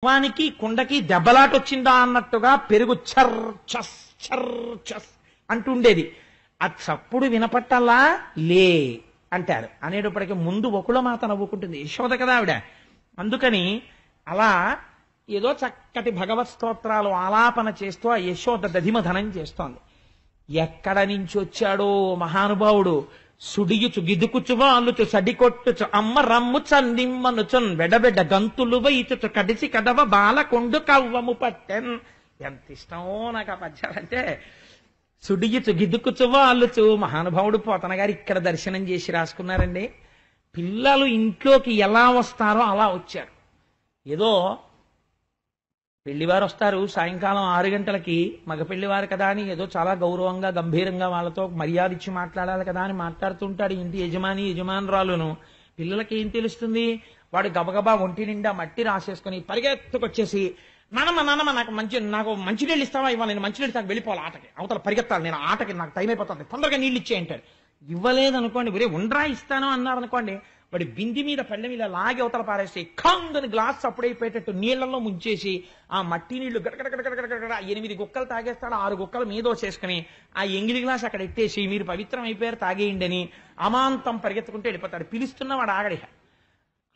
వానికి కుండకి దెబ్బలాట వచ్చిందా అన్నట్టుగా పెరుగు చర్ చస్ చర్ చస్ అంటుండేది. ఆ చప్పుడు వినపట్టల్లా లే అంటారు. అనేటప్పటికీ ముందు ఒకళ్ళ మాత నవ్వుకుంటుంది, యశోద కదా ఆవిడ. అందుకని అలా ఏదో చక్కటి భగవత్ స్తోత్రాలు ఆలాపన చేస్తూ ఆ యశోద దధిమధనం చేస్తోంది. ఎక్కడ నుంచి వచ్చాడో మహానుభావుడు. సుడియుచు గిదుకుచువా అల్లుచు సడికొట్టుచు అమ్మ రమ్ము చందిమ్మనుచున్ వెడబెడ్డ గంతులు వైచుచు కడిసి కడవ బాలకొండు కవ్వము పట్టెన్. ఎంత ఇష్టమో నాకు ఆ పద్యాలంటే. సుడియుచు గిదుకుచువా అల్లుచు. మహానుభావుడు పోతన గారు ఇక్కడ దర్శనం చేసి రాసుకున్నారండి. పిల్లలు ఇంట్లోకి ఎలా వస్తారో అలా వచ్చారు. ఏదో పెళ్లివారు వస్తారు సాయంకాలం 6 గంటలకి, మగ పెళ్లివారు కదా అని ఏదో చాలా గౌరవంగా గంభీరంగా వాళ్ళతో మర్యాద ఇచ్చి మాట్లాడాలి కదా అని మాట్లాడుతుంటాడు ఇంటి యజమానురాలును. పిల్లలకి ఏం తెలుస్తుంది? వాడు గబగబా ఒంటి నిండా మట్టి రాసేసుకుని పరిగెత్తుకొచ్చేసి నానమ్మ నాకు మంచినీళ్ళు ఇస్తావా? ఇవ్వాలి, నేను మంచినీళ్ళు తాను వెళ్ళిపోవాలి ఆటకి, అవతల పరిగెత్తాలి, నేను ఆటకి నాకు టైం అయిపోతుంది, తొందరగా నీళ్ళు ఇచ్చేయంటాడు. ఇవ్వలేదనుకోండి, ఒరే ఉండరా ఇస్తాను అన్నారనుకోండి, వాడి బింది మీద పళ్ళెం ఇలా లాగి అవతల పారేసి ఖంగని గ్లాస్ అప్పుడైపోయేటట్టు నీళ్లలో ముంచేసి ఆ మట్టి నీళ్లు గడగడగడగడగడ 8 గుక్కలు తాగేస్తాడు. 6 గుక్కలు మీదోసేసుకుని ఆ ఎంగిలి గ్లాస్ అక్కడ ఎట్టేసి మీరు పవిత్రం అయిపోయారు తాగేయండి అని అమాంతం పరిగెత్తుకుంటూ వెళ్ళిపోతాడు. పిలుస్తున్నవాడు ఆగడిహ.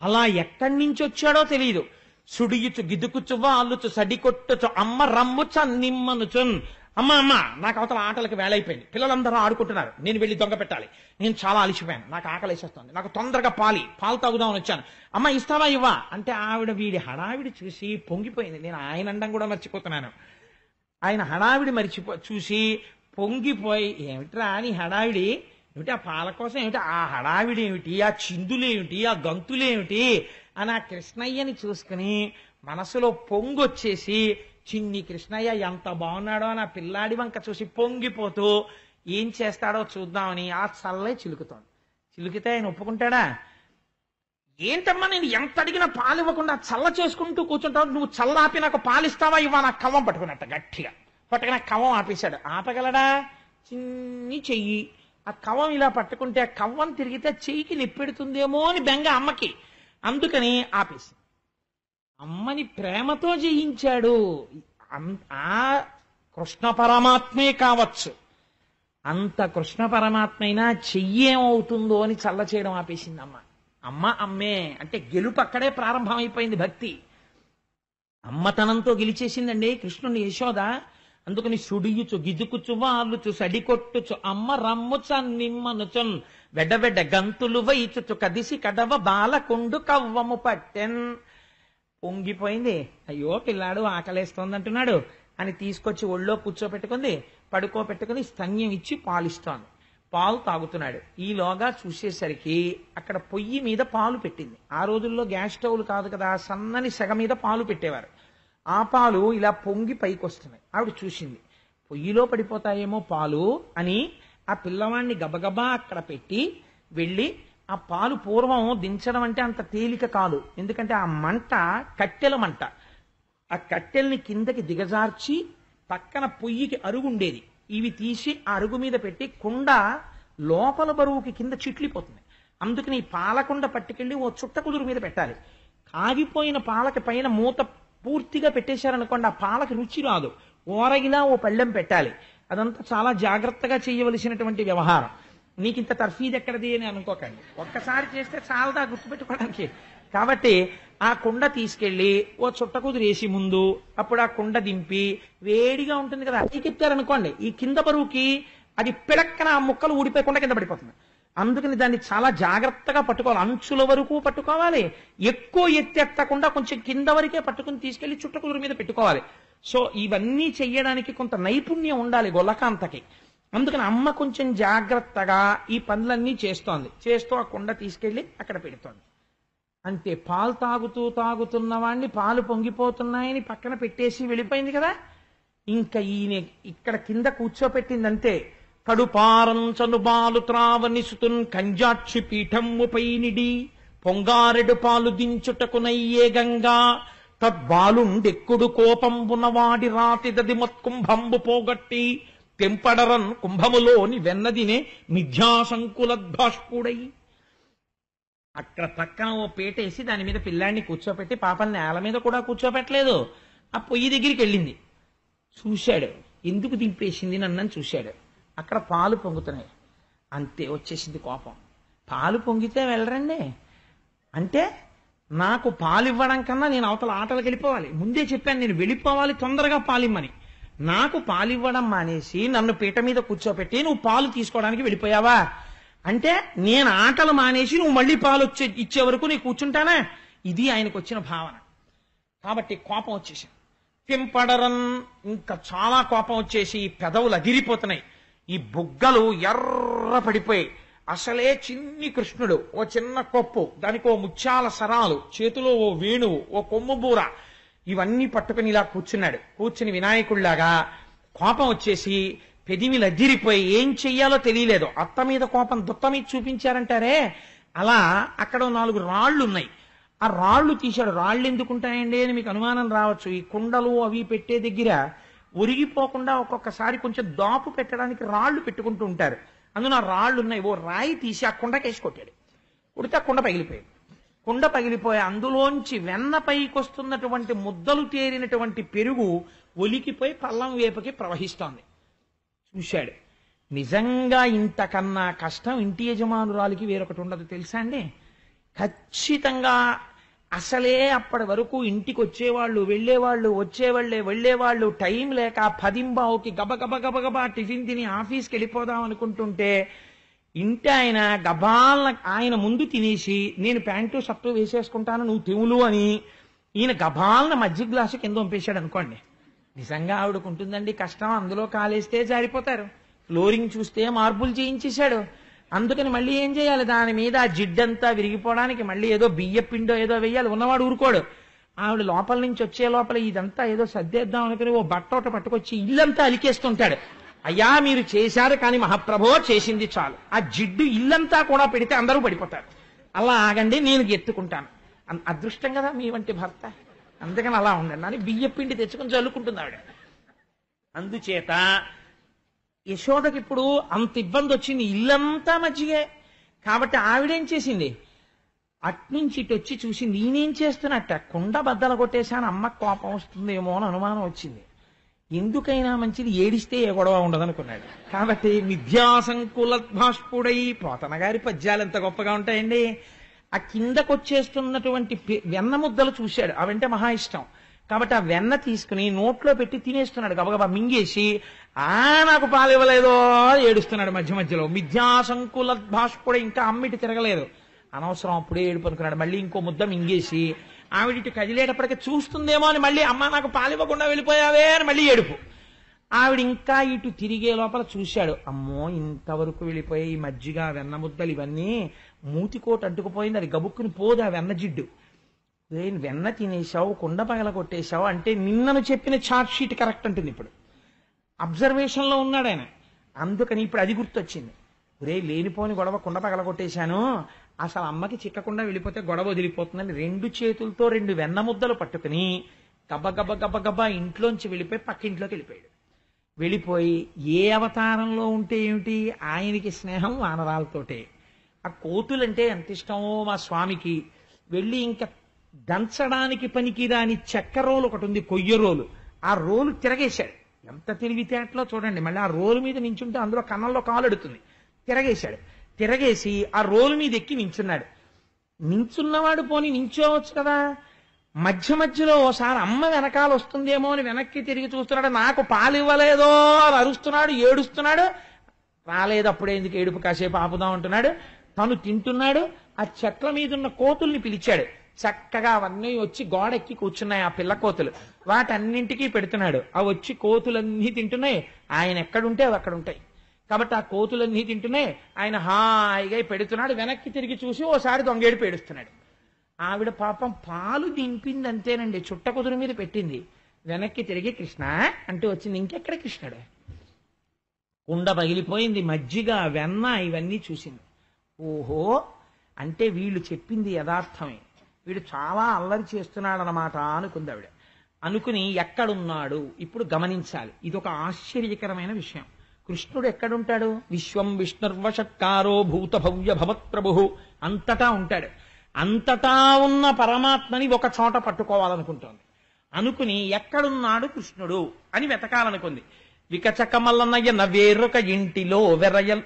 అలా ఎక్కడి నుంచి వచ్చాడో తెలియదు. సుడియుచు గిదుకుచు వాళ్ళుచు సడికొట్టుచు అమ్మ రమ్ముచ నిమ్మనుచున్. అమ్మ నాకు అవతల ఆటలకు వేళ అయిపోయింది, పిల్లలందరూ ఆడుకుంటున్నారు, నేను వెళ్ళి దొంగ పెట్టాలి, నేను చాలా అలిసిపోయాను, నాకు ఆకలేసేస్తుంది, నాకు తొందరగా పాలు తాగుదామని వచ్చాను, అమ్మ ఇస్తావా ఇవ్వా అంటే ఆవిడ వీడి హడావిడి చూసి పొంగిపోయింది. నేను ఆయన అండం కూడా మర్చిపోతున్నాను. ఆయన హడావిడి చూసి పొంగిపోయి, ఏమిట్రా అని హడావిడి ఏమిటి, ఆ పాల కోసం ఏమిటి, ఆ హడావిడి ఏమిటి, ఆ చిందులేమిటి, ఆ గంతులేమిటి అని ఆ కృష్ణయ్యని చూసుకుని మనసులో పొంగొచ్చేసి చిన్ని కృష్ణయ్య ఎంత బాగున్నాడో అని ఆ పిల్లాడి వంక చూసి పొంగిపోతూ ఏం చేస్తాడో చూద్దామని ఆ చల్లే చిలుకుతోంది. చిలుకితే ఆయన ఒప్పుకుంటాడా? ఏంటమ్మా నేను ఎంత అడిగినా పాలు ఇవ్వకుండా చల్ల చేసుకుంటూ కూర్చుంటావు, నువ్వు చల్లాపి నాకు పాలిస్తావా ఇవ్వా? నాకు కవ్వం పట్టుకున్నట్ట గట్టిగా పట్టుకుని ఆ కవ్వం ఆపేశాడు. ఆపగలడా? చిన్ని చెయ్యి. ఆ కవ్వం ఇలా పట్టుకుంటే ఆ కవ్వం తిరిగితే చెయ్యికి నిప్పెడుతుందేమో అని బెంగ అమ్మకి. అందుకని ఆపేసి అమ్మని ప్రేమతో జయించాడు. ఆ కృష్ణ పరమాత్మే కావచ్చు, అంత కృష్ణ పరమాత్మైనా చెయ్యేమవుతుందో అని చల్ల చేయడం ఆపేసింది అమ్మ. అమ్మే అంటే గెలుపు అక్కడే ప్రారంభమైపోయింది. భక్తి అమ్మతనంతో గెలిచేసిందండి కృష్ణుని యశోద. అందుకని సుడియుచు గిదుకుచు వాళ్ళుచు సడికొట్టుచు అమ్మ రమ్ముచ నిమ్మనుచున్ వెడ్డబెడ్డ గంతులు వైచుచు కదిసి కడవ బాలకొండు కవ్వము పట్టెన్. పొంగిపోయింది. అయ్యో పిల్లాడు ఆకలేస్తోంది అంటున్నాడు అని తీసుకొచ్చి ఒళ్ళో కూర్చోపెట్టుకుంది, పడుకోబెట్టుకుని స్తన్యం ఇచ్చి పాలిస్తోంది. పాలు తాగుతున్నాడు. ఈలోగా చూసేసరికి అక్కడ పొయ్యి మీద పాలు పెట్టింది. ఆ రోజుల్లో గ్యాస్ స్టవ్లు కాదు కదా, సన్నని సెగ మీద పాలు పెట్టేవారు. ఆ పాలు ఇలా పొంగి పైకి వస్తున్నాయి. ఆవిడ చూసింది, పొయ్యిలో పడిపోతాయేమో పాలు అని ఆ పిల్లవాడిని గబగబా అక్కడ పెట్టి వెళ్ళి ఆ పాలు పూర్వం దించడం అంటే అంత తేలిక కాదు. ఎందుకంటే ఆ మంట కట్టెల మంట. ఆ కట్టెల్ని కిందకి దిగజార్చి పక్కన పొయ్యికి అరుగు ఉండేది, ఇవి తీసి ఆ అరుగు మీద పెట్టి కుండ లోపల బరువుకి కింద చిట్లిపోతుంది. అందుకని ఈ పాలకుండ పట్టుకెళ్ళి ఓ చుట్ట కుదురు మీద పెట్టాలి. కాగిపోయిన పాలకి పైన మూత పూర్తిగా పెట్టేశారనుకోండి, ఆ పాలకి రుచి రాదు. ఓరగిలా ఓ పళ్ళెం పెట్టాలి. అదంతా చాలా జాగ్రత్తగా చేయవలసినటువంటి వ్యవహారం. నీకు ఇంత తర్ఫీదు ఎక్కడది అని అనుకోకండి, ఒక్కసారి చేస్తే చాలదా గుర్తుపెట్టుకోవడానికి. కాబట్టి ఆ కుండ తీసుకెళ్లి ఓ చుట్ట కుదిరేసి ముందు, అప్పుడు ఆ కుండ దింపి వేడిగా ఉంటుంది కదా, ఎక్కిచ్చారనుకోండి ఈ కింద బరువుకి అది పిడక్కన ఆ ముక్కలు ఊడిపోయి కుండ కింద పడిపోతుంది. అందుకని దాన్ని చాలా జాగ్రత్తగా పట్టుకోవాలి. అంచుల వరకు పట్టుకోవాలి, ఎక్కువ ఎత్తకుండా కొంచెం కింద వరకే పట్టుకుని తీసుకెళ్లి చుట్ట కుదురు మీద పెట్టుకోవాలి. సో ఇవన్నీ చెయ్యడానికి కొంత నైపుణ్యం ఉండాలి గొల్లకాంతకి. అందుకని అమ్మ కొంచెం జాగ్రత్తగా ఈ పనులన్నీ చేస్తూ ఆ కుండ తీసుకెళ్లి అక్కడ పెడుతోంది. అంతే, పాలు తాగుతున్న వాడిని పాలు పొంగిపోతున్నాయని పక్కన పెట్టేసి వెళ్ళిపోయింది కదా. ఇంకా ఈయన ఇక్కడ కింద కూర్చోపెట్టిందంతే. కడుపారంచను బాలు త్రావనిసుతున్ కంజాక్షి పీఠమ్ముపై నిడి పొంగారెడు పాలు దించుటకునయ్యే గంగా తద్బాలుండెక్కుడు కోపంబున వాడి రాతిదది మొత్కుంభంబు పోగొట్టి తెంపడరన్ కుంభములోని వెన్నదినే మిథ్యాసంకులద్భాష్పుడై. అక్కడ పక్కన ఓ పీటేసి దాని మీద పిల్లాడిని కూర్చోపెట్టి పాపని నేల మీద కూడా కూర్చోపెట్టలేదు. ఆ పొయ్యి దగ్గరికి వెళ్ళింది. చూశాడు, ఎందుకు దింపేసింది నన్నని చూశాడు. అక్కడ పాలు పొంగుతున్నాయి. అంతే వచ్చేసింది కోపం. పాలు పొంగితే వెళ్ళరండి అంటే నాకు పాలు ఇవ్వడం కన్నా నేను అవతల ఆటలకు వెళ్ళిపోవాలి. ముందే చెప్పాను నేను వెళ్ళిపోవాలి తొందరగా పాలిమ్మని. నాకు పాలు ఇవ్వడం మానేసి నన్ను పీట మీద కూర్చోపెట్టి నువ్వు పాలు తీసుకోవడానికి వెళ్ళిపోయావా అంటే నేను ఆటలు మానేసి నువ్వు మళ్ళీ పాలు ఇచ్చే వరకు నీ కూర్చుంటానా? ఇది ఆయనకు వచ్చిన భావన. కాబట్టి కోపం వచ్చేసి పింపడరన్ ఇంకా చాలా కోపం వచ్చేసి పెదవులు అదిరిపోతున్నాయి, ఈ బుగ్గలు ఎర్ర పడిపోయి. అసలే చిన్ని కృష్ణుడు, ఓ చిన్న కొప్పు, దానికి ఓ ముత్యాల సరాలు, చేతిలో ఓ వేణువు, ఓ కొమ్ము బూర, ఇవన్నీ పట్టుకుని ఇలా కూర్చున్నాడు. కూర్చుని వినాయకుడిలాగా కోపం వచ్చేసి పెదిమిలు అదిరిపోయి ఏం చెయ్యాలో తెలియలేదు. అత్త మీద కోపం దుత్త మీద చూపించారంటారే అలా. అక్కడ 4 రాళ్లు ఉన్నాయి. ఆ రాళ్లు తీశాడు. రాళ్లు ఎందుకుంటాయండి అని మీకు అనుమానం రావచ్చు. ఈ కుండలు అవి పెట్టే దగ్గర ఒరిగిపోకుండా ఒక్కొక్కసారి కొంచెం దాపు పెట్టడానికి రాళ్లు పెట్టుకుంటూ ఉంటారు. అందులో ఆ రాళ్లు ఉన్నాయి. ఓ రాయి తీసి ఆ కుండకేసి కొట్టాడు. కొడితే ఆ కుండ పగిలిపోయాడు. కుండ పగిలిపోయి అందులోంచి వెన్న పైకొస్తున్నటువంటి ముద్దలు తేరినటువంటి పెరుగు ఒలికిపోయి పల్లం వేపకి ప్రవహిస్తోంది. చూశాడు. నిజంగా ఇంతకన్నా కష్టం ఇంటి యజమానురాలికి వేరొకటి ఉండదు తెలుసా అండి. ఖచ్చితంగా అసలే అప్పటి వరకు ఇంటికి వచ్చేవాళ్ళు వెళ్ళేవాళ్ళు, వెళ్ళేవాళ్ళు, టైం లేక 10:15కి గబగబా టిఫిన్ తిని ఆఫీస్కి వెళ్ళిపోదాం అనుకుంటుంటే ఇంటి ఆయన గబాలన ఆయన ముందు తినేసి నేను ప్యాంటు షర్టు వేసేసుకుంటాను నువ్వు తెవులు అని ఈయన గబాలన మజ్జిగ గ్లాసు కింద పంపేశాడు అనుకోండి. నిజంగా ఆవిడకుంటుందండి కష్టం. అందులో కాలేస్తే జారిపోతారు. ఫ్లోరింగ్ చూస్తే మార్బుల్ చేయించేశాడు. అందుకని మళ్ళీ ఏం చేయాలి, దాని మీద ఆ జిడ్డంతా విరిగిపోవడానికి మళ్ళీ ఏదో బియ్య పిండో ఏదో వేయాలి. ఉన్నవాడు ఊరుకోడు. ఆవిడ లోపల నుంచి వచ్చే లోపల ఇదంతా ఏదో సర్దేద్దాం అనుకుని ఓ బట్టోట పట్టుకొచ్చి ఇల్లంతా అలికేస్తుంటాడు. అయ్యా మీరు చేశారు కానీ మహాప్రభో చేసింది చాలు. ఆ జిడ్డు ఇల్లంతా కూడా పెడితే అందరూ పడిపోతారు. అలా ఆగండి నేను ఎత్తుకుంటాను. అదృష్టం కదా మీ వంటి భర్త. అందుకని అలా ఉండండి అని బియ్య పిండి తెచ్చుకొని చల్లుకుంటుంది ఆవిడ. అందుచేత యశోదకి ఇప్పుడు అంత ఇబ్బంది వచ్చింది. ఇల్లంతా మజ్జిగే. కాబట్టి ఆవిడేం చేసింది, అట్నుంచి ఇటు వచ్చి చూసి నేనేం చేస్తున్నట్ట కుండ బద్దలు కొట్టేశాను. అమ్మ కోపం వస్తుందేమో అని అనుమానం వచ్చింది. ఎందుకైనా మంచిది ఏడిస్తే ఏ గొడవ ఉండదనుకున్నాడు. కాబట్టి మిథ్యాసంకుల భాష్పుడై పోతన గారి పద్యాలు ఎంత గొప్పగా ఉంటాయండి. ఆ కిందకొచ్చేస్తున్నటువంటి వెన్న ముద్దలు చూశాడు. అవంటే మహా ఇష్టం. కాబట్టి ఆ వెన్న తీసుకుని నోట్లో పెట్టి తినేస్తున్నాడు. గబగబా మింగేసి నాకు పాలు ఇవ్వలేదో ఏడుస్తున్నాడు మధ్య మధ్యలో. మిథ్యాసంకుల భాష్పుడ ఇంకా అమ్మిటి తిరగలేదు. అనవసరం అప్పుడే ఏడుపు అనుకున్నాడు. మళ్ళీ ఇంకో ముద్ద మింగేసి ఆవిడ ఇటు కదిలేటప్పటికీ చూస్తుందేమో అని మళ్ళీ అమ్మ నాకు పాలు ఇవ్వకుండా వెళ్ళిపోయావే అని మళ్ళీ ఏడుపు. ఆవిడ ఇంకా ఇటు తిరిగే లోపల చూశాడు. అమ్మో ఇంతవరకు వెళ్ళిపోయి ఈ మజ్జిగ వెన్న ముద్దలు ఇవన్నీ మూతికోట అడ్డుకుపోయింది. అది గబుక్కుని పోదు ఆ వెన్న జిడ్డు. వెన్న తినేశావు, కుండ పగల కొట్టేశావు అంటే నిన్నను చెప్పిన చార్ట్ షీట్ కరెక్ట్ అంటుంది. ఇప్పుడు అబ్జర్వేషన్ లో ఉన్నాడు ఆయన. అందుకని ఇప్పుడు అది గుర్తొచ్చింది. లేనిపోని గొడవ కుండ పగల కొట్టేశాను, అసలు అమ్మకి చిక్కకుండా వెళ్ళిపోతే గొడవ వదిలిపోతుందని 2 చేతులతో 2 వెన్న ముద్దలు పట్టుకుని గబగబా ఇంట్లోంచి వెళ్ళిపోయి పక్కింట్లోకి వెళ్ళిపోయాడు. వెళ్ళిపోయి ఏ అవతారంలో ఉంటే ఏమిటి, ఆయనకి స్నేహం వానరాలతోటే. ఆ కోతులంటే ఎంత ఇష్టమో మా స్వామికి. వెళ్ళి ఇంకా దంచడానికి పనికిరాని చెక్క రోలు ఒకటి ఉంది, కొయ్య రోలు. ఆ రోలు తిరగేశాడు. ఎంత తెలివితేటలో చూడండి. మళ్ళీ ఆ రోలు మీద నించుంటే అందులో కన్నంలో కాలు అడుగుతుంది. తిరగేశాడు. తిరగేసి ఆ రోలు మీద ఎక్కి నించున్నాడు. నించున్నవాడు పోని నించోవచ్చు కదా. మధ్య మధ్యలో ఓసారి అమ్మ వెనకాల వస్తుందేమో అని వెనక్కి తిరిగి చూస్తున్నాడు. నాకు పాలు ఇవ్వలేదో అని అరుస్తున్నాడు, ఏడుస్తున్నాడు. రాలేదు అప్పుడే ఎందుకు ఏడుపు, కాసేపు ఆపుదాం అంటున్నాడు. తను తింటున్నాడు. ఆ చెట్ల మీద ఉన్న కోతుల్ని పిలిచాడు. చక్కగా అవన్నీ వచ్చి గోడెక్కి కూర్చున్నాయి ఆ పిల్ల కోతులు. వాటన్నింటికీ పెడుతున్నాడు. అవి వచ్చి కోతులన్నీ తింటున్నాయి. ఆయన ఎక్కడుంటే అవి అక్కడ ఉంటాయి. కాబట్టి ఆ కోతులన్నీ తింటున్నాయి. ఆయన హాయిగా పెడుతున్నాడు. వెనక్కి తిరిగి చూసి ఓసారి దొంగేడు పేడుస్తున్నాడు. ఆవిడ పాపం పాలు దింపింది అంతేనండి, చుట్ట కుదురు మీద పెట్టింది. వెనక్కి తిరిగి కృష్ణ అంటూ వచ్చింది. ఇంకెక్కడ కృష్ణుడు? కుండ పగిలిపోయింది. మజ్జిగ వెన్న ఇవన్నీ చూసింది. ఓహో అంటే వీళ్ళు చెప్పింది యథార్థమే, వీడు చాలా అల్లరి చేస్తున్నాడనమాట అనుకుంది ఆవిడ. అనుకుని ఎక్కడున్నాడు ఇప్పుడు గమనించాలి. ఇదొక ఆశ్చర్యకరమైన విషయం. కృష్ణుడు ఎక్కడుంటాడు? విశ్వం విష్ణుర్వషట్కారో భూత భవ్య భవత్ప్రభు అంతటా ఉంటాడు. అంతటా ఉన్న పరమాత్మని ఒక చోట పట్టుకోవాలనుకుంటోంది. అనుకుని ఎక్కడున్నాడు కృష్ణుడు అని వెతకాలనుకుంది. వికచకమల్లనయ్యన వేరొక ఇంటిలో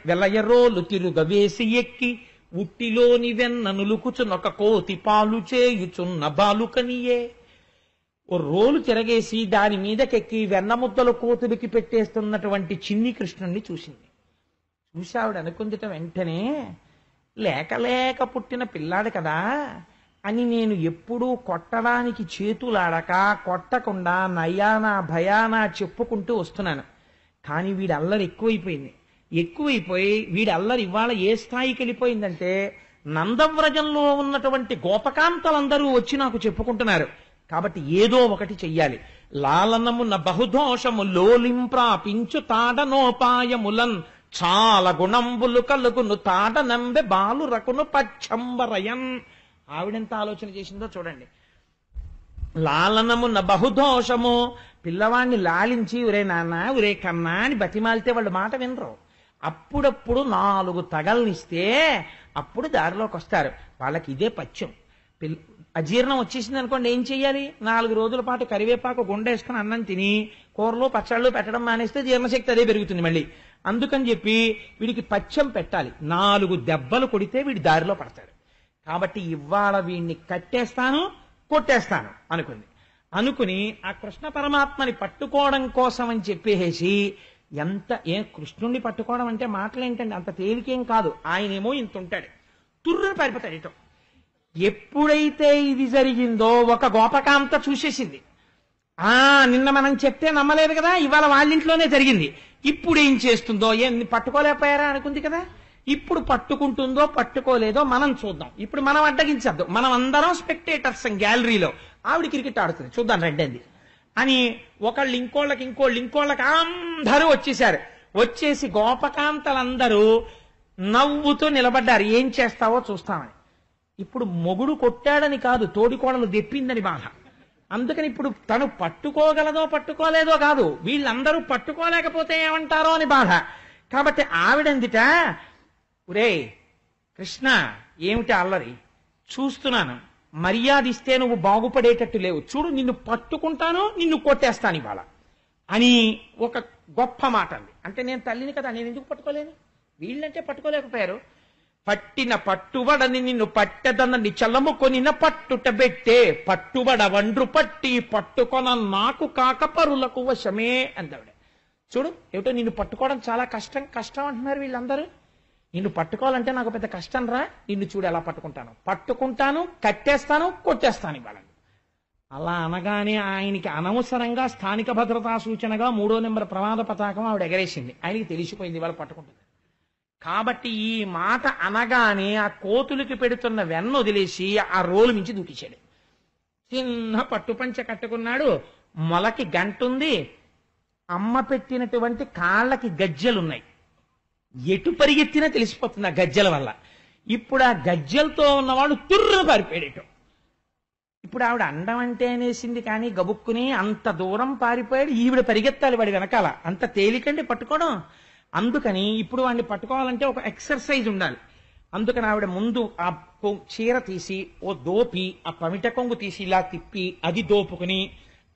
వెలయరోలు తిరుగవేసి ఎక్కి ఉట్టిలోని వెన్న నులుకుచునొక కోతి పాలు చేయుచున్న బాలుకనియే. ఓ రోలు తిరగేసి దాని మీదకెక్కి వెన్న ముద్దలు కోతులకి పెట్టేస్తున్నటువంటి చిన్ని కృష్ణుణ్ణి చూసింది. చూసి ఆవిడ అనుకుందిట వెంటనే, లేక లేక పుట్టిన పిల్లాడు కదా అని నేను ఎప్పుడూ కొట్టడానికి చేతులాడక కొట్టకుండా నయానా భయానా చెప్పుకుంటూ వస్తున్నాను. కానీ వీడి అల్లరి ఎక్కువైపోయి వీడి అల్లరి ఇవాళ ఏ స్థాయికి వెళ్ళిపోయిందంటే నందవ్రజంలో ఉన్నటువంటి గోపకాంతలందరూ వచ్చి నాకు చెప్పుకుంటున్నారు. కాబట్టి ఏదో ఒకటి చెయ్యాలి. లాలనమున బహుదోషము లోలింప్రాపించు తాడనోపాయములన్ చాలా గుణంబులు కలుగును తాట నంబె బాలు రకును పచ్చంబరయన్. ఆవిడెంత ఆలోచన చేసిందో చూడండి. లాలనమున బహుదోషము, పిల్లవాడిని లాలించి ఒరే నాన్న ఒరే కన్నా అని బతిమాలితే వాళ్ళు మాట వినరు. అప్పుడప్పుడు 4 తగల్నిస్తే అప్పుడు దారిలోకి వస్తారు. వాళ్ళకి ఇదే పచ్చం. అజీర్ణం వచ్చేసింది అనుకోండి, ఏం చెయ్యాలి? 4 రోజుల పాటు కరివేపాకు గుండేసుకుని అన్నం తిని కూరలు పచ్చళ్ళు పెట్టడం మానేస్తే జీర్ణశక్తి అదే పెరుగుతుంది మళ్ళీ. అందుకని చెప్పి వీడికి పచ్చం పెట్టాలి. 4 దెబ్బలు కొడితే వీడి దారిలో పడతాడు. కాబట్టి ఇవాళ వీడిని కట్టేస్తాను కొట్టేస్తాను అనుకుని ఆ కృష్ణ పరమాత్మని పట్టుకోవడం కోసం అని చెప్పేసి కృష్ణుణ్ణి పట్టుకోవడం అంటే మాటలేంటండి, అంత తేలికేం కాదు. ఆయనేమో ఇంత ఉంటాడు, తుర్రుని పారిపోతాడు ఇటో. ఎప్పుడైతే ఇది జరిగిందో ఒక గోపకాంత చూసేసింది. నిన్న మనం చెప్తే నమ్మలేదు కదా, ఇవాళ వాళ్ళింట్లోనే జరిగింది. ఇప్పుడు ఏం చేస్తుందో, పట్టుకోలేకపోయారా అనుకుంది కదా, ఇప్పుడు పట్టుకుంటుందో పట్టుకోలేదో మనం చూద్దాం. ఇప్పుడు మనం అడ్డగించద్దు, మనం అందరం స్పెక్టేటర్స్ గ్యాలరీలో. ఆవిడ క్రికెట్ ఆడుతుంది, చూద్దాం రండి అని ఒకళ్ళు ఇంకోళ్ళకి అందరూ వచ్చేసారు. వచ్చేసి గోపకాంతలందరూ నవ్వుతూ నిలబడ్డారు. ఏం చేస్తావో చూస్తామని. ఇప్పుడు మొగుడు కొట్టాడని కాదు, తోడికోడలు దెప్పిందని బాధ. అందుకని ఇప్పుడు తను పట్టుకోగలదో పట్టుకోలేదో కాదు, వీళ్ళందరూ పట్టుకోలేకపోతే ఏమంటారో అని బాధ. కాబట్టి ఆవిడందిట, ఒరే కృష్ణ ఏమిటి అల్లరి, చూస్తున్నాను, మర్యాద ఇస్తే నువ్వు బాగుపడేటట్టు లేవు, చూడు నిన్ను పట్టుకుంటాను నిన్ను కొట్టేస్తాను ఇవాళ అని ఒక గొప్ప మాట అంది. అంటే నేను తల్లిని కదా, నేను ఎందుకు పట్టుకోలేను? వీళ్ళంటే పట్టుకోలేకపోయారు. పట్టిన పట్టుబడని నిన్ను పట్టెదనని చల్లముకొనిన పట్టుట బెట్టే పట్టుబడ వండ్రు పట్టి పట్టుకొన నాకు కాక పరులకు వశమే అందావిడ. చూడు ఏమిటో నిన్ను పట్టుకోవడం చాలా కష్టం అంటున్నారు వీళ్ళందరూ. నిన్ను పట్టుకోవాలంటే నాకు పెద్ద కష్టం రా, నిన్ను చూడు ఎలా పట్టుకుంటాను, కట్టేస్తాను, కొట్టేస్తాను ఇవాళ. అలా అనగానే ఆయనకి అనవసరంగా స్థానిక భద్రతా సూచనగా 3వ నెంబర్ ప్రమాద పతాకం ఆవిడ ఎగరేసింది. ఆయనకి తెలిసిపోయింది ఇవాళ పట్టుకుంటుంది. కాబట్టి ఈ మాట అనగానే ఆ కోతులకి పెడుతున్న వెన్న వదిలేసి ఆ రోలు మించి దూకించాడు. చిన్న పట్టుపంచ కట్టుకున్నాడు, మొలకి గంటుంది, అమ్మ పెట్టినటువంటి కాళ్ళకి గజ్జలున్నాయి. ఎటు పరిగెత్తినా తెలిసిపోతుంది ఆ గజ్జల వల్ల. ఇప్పుడు ఆ గజ్జలతో ఉన్నవాడు తుర్రు పారిపోయాడు. ఇప్పుడు ఆవిడ అండం అంటే అనేసింది కానీ గబుక్కుని అంత దూరం పారిపోయాడు. ఈవిడ పరిగెత్తాలి వాడి వెనకాల, అంత తేలికండి పట్టుకోవడం. అందుకని ఇప్పుడు వాడిని పట్టుకోవాలంటే ఒక ఎక్సర్సైజ్ ఉండాలి. అందుకని ఆవిడ ముందు ఆ చీర తీసి ఓ దోపి ఆ పమిట కొంగు తీసి ఇలా తిప్పి అది దోపుకుని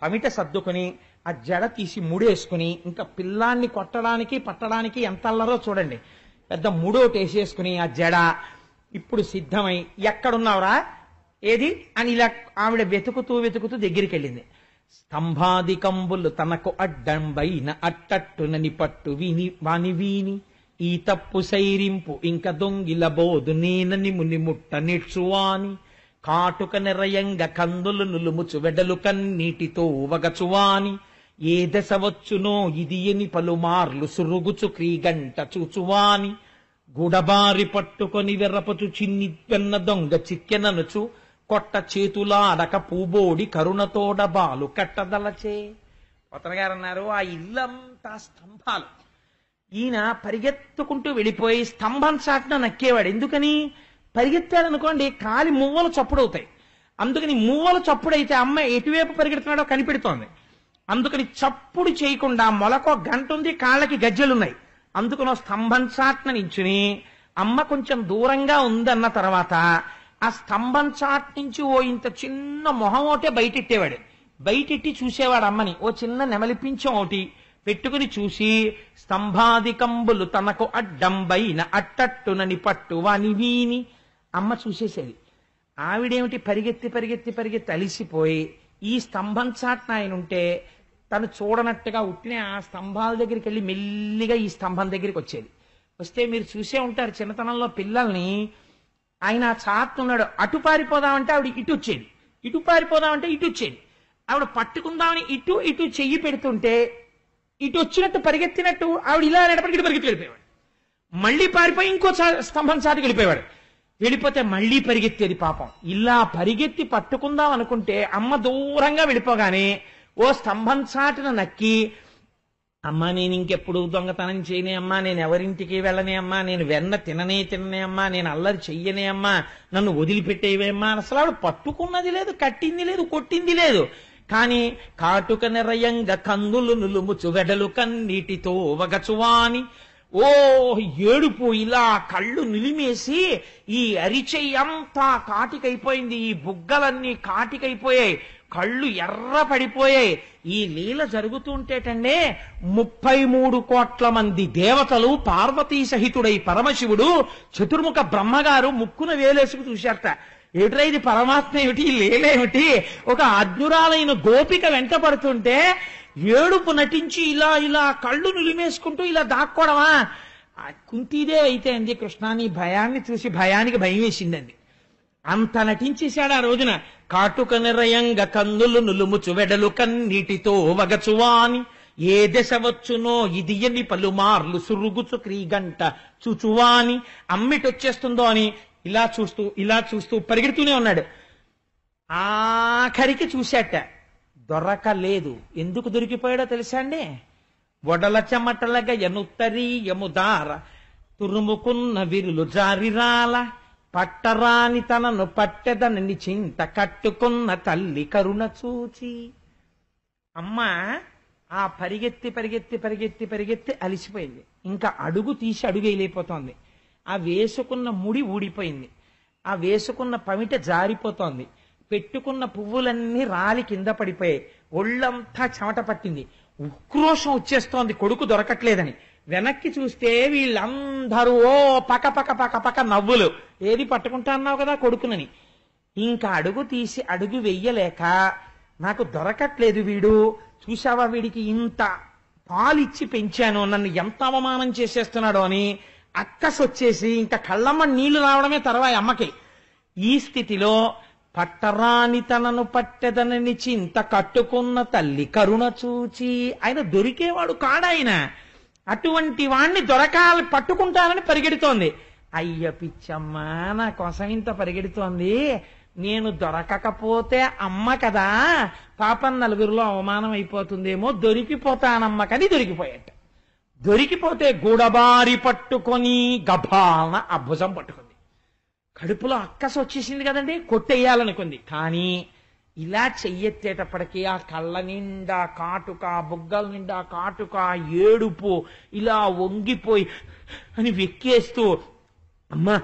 పమిట సర్దుకుని ఆ జడ తీసి ముడేసుకుని, ఇంకా పిల్లాన్ని కొట్టడానికి పట్టడానికి ఎంత అల్లరో చూడండి, పెద్ద ముడోటి వేసేసుకుని ఆ జడ ఇప్పుడు సిద్ధమై ఎక్కడున్నావురా ఏది అని ఇలా ఆవిడ వెతుకుతూ దగ్గరికి వెళ్ళింది. స్తంభాదికంబులు తనకు అడ్డంబైన అట్టట్టునని పట్టు వీని ఈ తప్పు సైరింపు ఇంక దొంగిల బోదు నేనని ముని ముట్ట నిడ్చువాని కాటుక నిరయంగ కందులు నులుముచు వెడలు కన్నీటితో వగచువాని ఏ దశ వచ్చునో ఇది ఎని పలుమార్లు సురుగుచు క్రీగంట చూచువాని గుడబారి పట్టుకొని వెర్రపచు చిన్ని పెన్న దొంగ చిక్కెననుచు కొట్ట చేతులాడక పూబోడి కరుణతోడ బాలు కట్టదలచే. పోతన గారు అన్నారు, ఆ ఇల్లంతా స్తంభాలు. ఈయన పరిగెత్తుకుంటూ వెళ్ళిపోయి స్తంభం చాటున నక్కేవాడు. ఎందుకని? పరిగెత్తాడనుకోండి కాలి మువ్వలు చప్పుడవుతాయి. అందుకని మువ్వలు చప్పుడైతే అమ్మాయి ఎటువైపు పరిగెడుతున్నాడో కనిపెడుతోంది. అందుకని చప్పుడు చేయకుండా మొలకో గంట ఉంది, కాళ్ళకి గజ్జలున్నాయి. అందుకని స్తంభం చాటున నించుని అమ్మ కొంచెం దూరంగా ఉందన్న తర్వాత ఆ స్తంభం చాట్ నుంచి ఓ ఇంత చిన్న మొహం ఒకటే బయటెట్టేవాడు. బయటెట్టి చూసేవాడు అమ్మని. ఓ చిన్న నెమలిపించం ఒకటి పెట్టుకుని చూసి స్తంభాదికంబులు తనకు అడ్డంబైన అట్టట్టునని పట్టు వాని వీని అమ్మ చూసేసేది. ఆవిడేమిటి పరిగెత్తి పరిగెత్తి పరిగెత్తి అలిసిపోయి ఈ స్తంభం చాట్న ఆయన ఉంటే తను చూడనట్టుగా ఉట్టినే ఆ స్తంభాల దగ్గరికి వెళ్ళి మెల్లిగా ఈ స్తంభం దగ్గరికి వచ్చేది. వస్తే మీరు చూసే ఉంటారు చిన్నతనంలో పిల్లల్ని, ఆయన చాటున్నాడు అటు పారిపోదామంటే ఆవిడ ఇటు వచ్చేది, ఇటు పారిపోదామంటే ఇటు వచ్చేది. ఆవిడ పట్టుకుందామని ఇటు ఇటు చెయ్యి పెడుతుంటే ఇటు వచ్చినట్టు పరిగెత్తినట్టు ఆవిడ ఇలా అనేటప్పటికి ఇటు పరిగెత్తి వెళ్ళిపోయేవాడు. మళ్ళీ పారిపోయి ఇంకో స్తంభం చాటుకు వెళ్ళిపోయేవాడు. వెళ్ళిపోతే మళ్ళీ పరిగెత్తేది పాపం. ఇలా పరిగెత్తి పట్టుకుందాం అనుకుంటే అమ్మ దూరంగా వెళ్ళిపోగానే ఓ స్తంభం చాటున నక్కి, అమ్మా నేను ఇంకెప్పుడు దొంగతనం చేయనే అమ్మా, నేను ఎవరింటికి వెళ్ళనే అమ్మా, నేను వెన్న తిననే అమ్మా, నేను అల్లరి చెయ్యనే అమ్మా, నన్ను వదిలిపెట్టేవే అమ్మా. అసలు ఆవిడ పట్టుకున్నది లేదు, కట్టింది లేదు, కొట్టింది లేదు. కానీ కాటుక నిరయంగా కందులు నులుముచు వెడలు కన్నీటితో వగచువాని ఓ ఏడుపు, ఇలా కళ్ళు నిలిమేసి ఈ అరిచెయ్యంతా కాటికైపోయింది, ఈ బుగ్గలన్నీ కాటికైపోయాయి, కళ్ళు ఎర్ర పడిపోయాయి. ఈ లీల జరుగుతుంటేటండే 33 కోట్ల మంది దేవతలు పార్వతీ సహితుడై పరమశివుడు చతుర్ముఖ బ్రహ్మగారు ముక్కున వేలేసుకు చూశారట. ఏమిట్రా ఇది పరమాత్మ ఏమిటి, లీలేమిటి? ఒక అజ్ఞురాలైన గోపిక వెంట పడుతుంటే ఏడుపు నటించి ఇలా ఇలా కళ్ళు నిలిమేసుకుంటూ ఇలా దాక్కోవడమా? కుంతీదే అయితే అంది, కృష్ణ నీ భయాన్ని చూసి భయానికి భయం వేసిందండి. అంత నటించేశాడు ఆ రోజున. కాటుక నిరయంగా కందులు నులుముచు వెడలు కన్నీటితో వగచువాని ఏ దశ వచ్చునో ఇది ఎన్ని పలుమార్లు సురుగుచు క్రీగంట చూచువాని అమ్మిటొచ్చేస్తుందో అని ఇలా చూస్తూ పరిగెడుతూనే ఉన్నాడు. ఆఖరికి చూశాట, దొరకలేదు. ఎందుకు దొరికిపోయాడో తెలుసా అండి? వడల చెమటలగా ఎనుత్తరీయముదార తురుముకున్న విరులు జారిరాల పట్టరాని తనను పట్టెదనని చింత కట్టుకున్న తల్లి కరుణ చూచి. అమ్మ ఆ పరిగెత్తి పరిగెత్తి పరిగెత్తి పరిగెత్తి అలిసిపోయింది. ఇంకా అడుగు తీసి అడుగు వేయలేకపోతోంది. ఆ వేసుకున్న ముడి ఊడిపోయింది, ఆ వేసుకున్న పమిట జారిపోతోంది, పెట్టుకున్న పువ్వులన్నీ రాలి కింద పడిపోయాయి, ఒళ్ళంతా చెమట పట్టింది, ఉక్రోషం వచ్చేస్తోంది కొడుకు దొరకట్లేదని. వెనక్కి చూస్తే వీళ్ళందరూ ఓ పక పక పక పక నవ్వులు. ఏది పట్టుకుంటా అన్నావు కదా కొడుకునని. ఇంకా అడుగు తీసి అడుగు వెయ్యలేక, నాకు దొరకట్లేదు వీడు, చూసావా వీడికి ఇంత పాలిచ్చి పెంచాను, నన్ను ఎంత అవమానం చేసేస్తున్నాడో అని అక్కసొచ్చేసి ఇంకా కళ్ళమ్మ నీళ్లు రావడమే తర్వాయి అమ్మకి. ఈ స్థితిలో పట్టరాని తనను పట్టెదనని చింత కట్టుకున్న తల్లి కరుణ చూచి, ఆయన దొరికేవాడు కాడాయన, అటువంటి వాణ్ణి దొరకాలి పట్టుకుంటానని పరిగెడుతోంది. అయ్య పిచ్చమ్మ నా కోసం ఇంత పరిగెడుతోంది, నేను దొరకకపోతే అమ్మ కదా పాపం నలుగురిలో అవమానం అయిపోతుందేమో, దొరికిపోతానమ్మ కని దొరికిపోయాట. దొరికిపోతే గూడబారి పట్టుకొని గభాలన ఆ భుజం పట్టుకుంది. కడుపులో అక్కస వచ్చేసింది కదండి, కొట్టేయాలనుకుంది. కానీ ఇలా చెయ్యెత్తేటప్పటికీ ఆ కళ్ళ నిండా కాటుక, బుగ్గల నిండా కాటుక, ఏడుపు, ఇలా వంగిపోయి అని వెక్కేస్తూ అమ్మా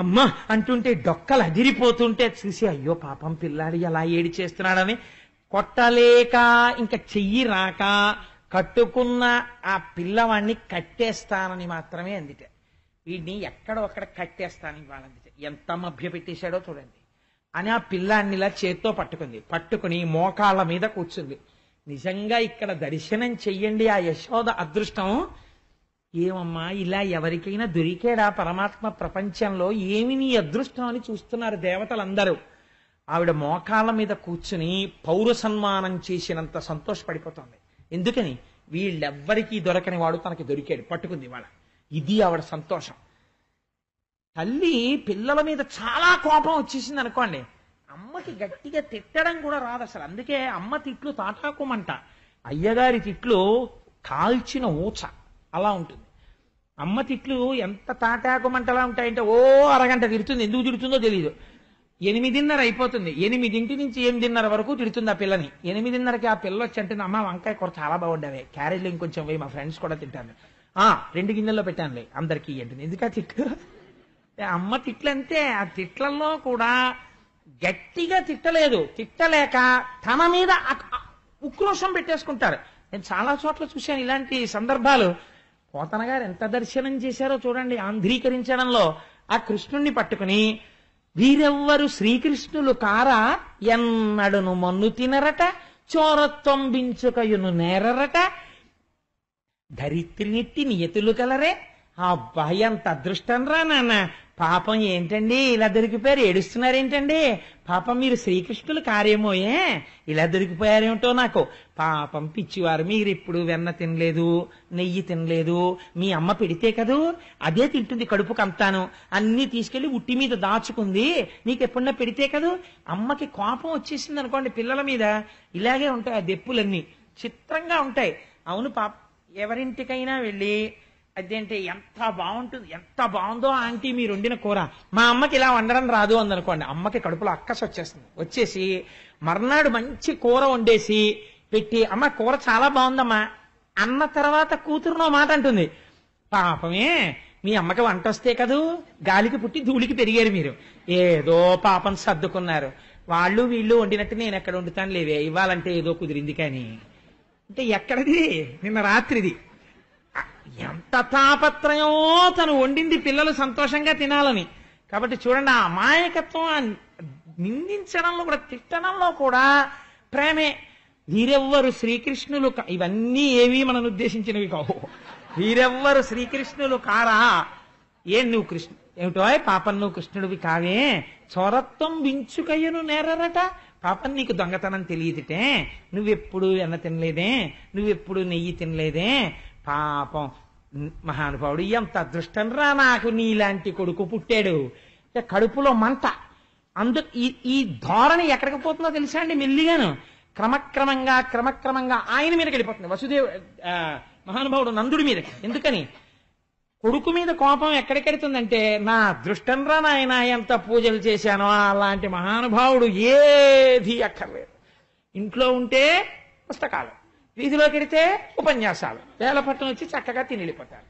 అమ్మా అంటుంటే డొక్కలు అదిరిపోతుంటే చూసి అయ్యో పాపం పిల్లాడి ఎలా ఏడి చేస్తున్నాడని కొట్టలేక ఇంకా చెయ్యి రాక కట్టుకున్న ఆ పిల్లవాడిని కట్టేస్తానని మాత్రమే అందితే. వీడిని ఎక్కడో అక్కడ కట్టేస్తానని వాళ్ళందితే ఎంత మభ్య పెట్టేశాడో చూడండి అని ఆ పిల్లాన్ని ఇలా చేత్తో పట్టుకుని మోకాళ్ళ మీద కూర్చుంది. నిజంగా ఇక్కడ దర్శనం చెయ్యండి ఆ యశోద అదృష్టం. ఏమమ్మా ఇలా ఎవరికైనా దొరికాడా పరమాత్మ ప్రపంచంలో? ఏమి నీ అదృష్టం అని చూస్తున్నారు దేవతలందరూ. ఆవిడ మోకాళ్ళ మీద కూర్చుని పౌర సన్మానం చేసినంత సంతోషపడిపోతుంది. ఎందుకని? వీళ్ళెవ్వరికీ దొరకని వాడు తనకి దొరికాడు, పట్టుకుంది వాళ్ళ. ఇది ఆవిడ సంతోషం. తల్లి పిల్లల మీద చాలా కోపం వచ్చేసింది అనుకోండి, అమ్మకి గట్టిగా తిట్టడం కూడా రాదు అసలు. అందుకే అమ్మ తిట్లు తాటాకుమంట, అయ్యగారి తిట్లు కాల్చిన ఊచ అలా ఉంటుంది. అమ్మ తిట్లు ఎంత తాటాకుమంటలా ఉంటాయంటే ఓ అరగంట తిడుతుంది. ఎందుకు తిడుతుందో తెలియదు. 8:30 అయిపోతుంది, 8 నుంచి 8:30 వరకు తిడుతుంది ఆ పిల్లని. 8:30కి ఆ పిల్ల వచ్చి అంటే అమ్మ వంకాయ కూర చాలా బాగుండవే, క్యారేజ్లో ఇంకొంచెం వేయి, మా ఫ్రెండ్స్ కూడా తింటాను, 2 గిన్నెల్లో పెట్టానులే అందరికీ అంటుంది. ఎందుకా తిట్టు? అమ్మ తిట్లంతే. ఆ తిట్లలో కూడా గట్టిగా తిట్టలేదు, తిట్టలేక తన మీద ఉక్రోషం పెట్టేసుకుంటారు. నేను చాలా చోట్ల చూశాను ఇలాంటి సందర్భాలు. పోతన గారు ఎంత దర్శనం చేశారో చూడండి ఆంధ్రీకరించడంలో. ఆ కృష్ణుణ్ణి పట్టుకుని వీరెవ్వరు శ్రీకృష్ణులు కారా ఎన్నడును మన్ను తినరట, చోరత్వం బించుకయును నేరరట, ధరిత్రినిట్టి నియతులు కలరే. అబ్బా ఎంత అదృష్టం రా నాన్న. పాపం ఏంటండి ఇలా దొరికిపోయారు, ఏడుస్తున్నారేంటండి? పాపం మీరు శ్రీకృష్ణులు కారేమోయే, ఇలా దొరికిపోయారేమిటో నాకు. పాపం పిచ్చివారు, మీరు ఇప్పుడు వెన్న తినలేదు, నెయ్యి తినలేదు, మీ అమ్మ పెడితే కదూ అదే తింటుంది కడుపుకు అంతాను, అన్ని తీసుకెళ్లి ఉట్టి మీద దాచుకుంది, నీకు ఎప్పుడన్నా పెడితే కదూ. అమ్మకి కోపం వచ్చేసింది అనుకోండి పిల్లల మీద, ఇలాగే ఉంటాయి ఆ దెప్పులన్నీ, చిత్రంగా ఉంటాయి. అవును పాప, ఎవరింటికైనా వెళ్ళి అదేంటే ఎంత బాగుంటుంది, ఎంత బాగుందో ఆంటీ మీరు వండిన కూర, మా అమ్మకి ఇలా వండడం రాదు అందనుకోండి, అమ్మకి కడుపులో అక్కసు వచ్చేస్తుంది. వచ్చేసి మర్నాడు మంచి కూర వండేసి పెట్టి, అమ్మ కూర చాలా బాగుందమ్మా అన్న తర్వాత కూతురునో మాట అంటుంది. పాపమే మీ అమ్మకి వంట వస్తే కదూ, గాలికి పుట్టి ధూళికి పెరిగారు మీరు, ఏదో పాపం సర్దుకున్నారు. వాళ్ళు వీళ్ళు వండినట్టు నేను ఎక్కడ వండుతాను లేవే, ఇవ్వాలంటే ఏదో కుదిరింది కానీ. అంటే ఎక్కడిది, నిన్న రాత్రిది. ఎంత తాపత్రయమో తను వండింది పిల్లలు సంతోషంగా తినాలని. కాబట్టి చూడండి ఆ అమాయకత్వం, నిందించడంలో కూడా తిట్టడంలో కూడా ప్రేమే. వీరెవ్వరు శ్రీకృష్ణులు, ఇవన్నీ ఏవి మనం ఉద్దేశించినవి కావు. వీరెవ్వరు శ్రీకృష్ణులు కారా, నువ్వు కృష్ణు ఏమిటో పాపం, నువ్వు కృష్ణుడివి కావే, చోరత్వం వించుకయ్యను నేరరట. పాపం నీకు దొంగతనం తెలియదుటే, నువ్వెప్పుడు వెన్న తినలేదే, నువ్వెప్పుడు నెయ్యి తినలేదే. పాపం మహానుభావుడు, ఎంత అదృష్టం రా నాకు నీలాంటి కొడుకు పుట్టాడు. కడుపులో మంట. ఈ ధోరణి ఎక్కడికి పోతుందో తెలుసా అండి? మెల్లిగాను క్రమక్రమంగా ఆయన మీదకి వెళ్ళిపోతుంది. వసుదేవ మహానుభావుడు నందుడి మీదకి. ఎందుకని? కొడుకు మీద కోపం ఎక్కడికెడుతుందంటే, నా అదృష్టం రా నాయన ఎంత పూజలు చేశానో, అలాంటి మహానుభావుడు ఏది అక్కర్లేదు. ఇంట్లో ఉంటే పుస్తకాలు, వీధిలోకి వెడితే ఉపన్యాసాలు, వేలపట్నం వచ్చి చక్కగా తిని వెళ్ళిపోతారు.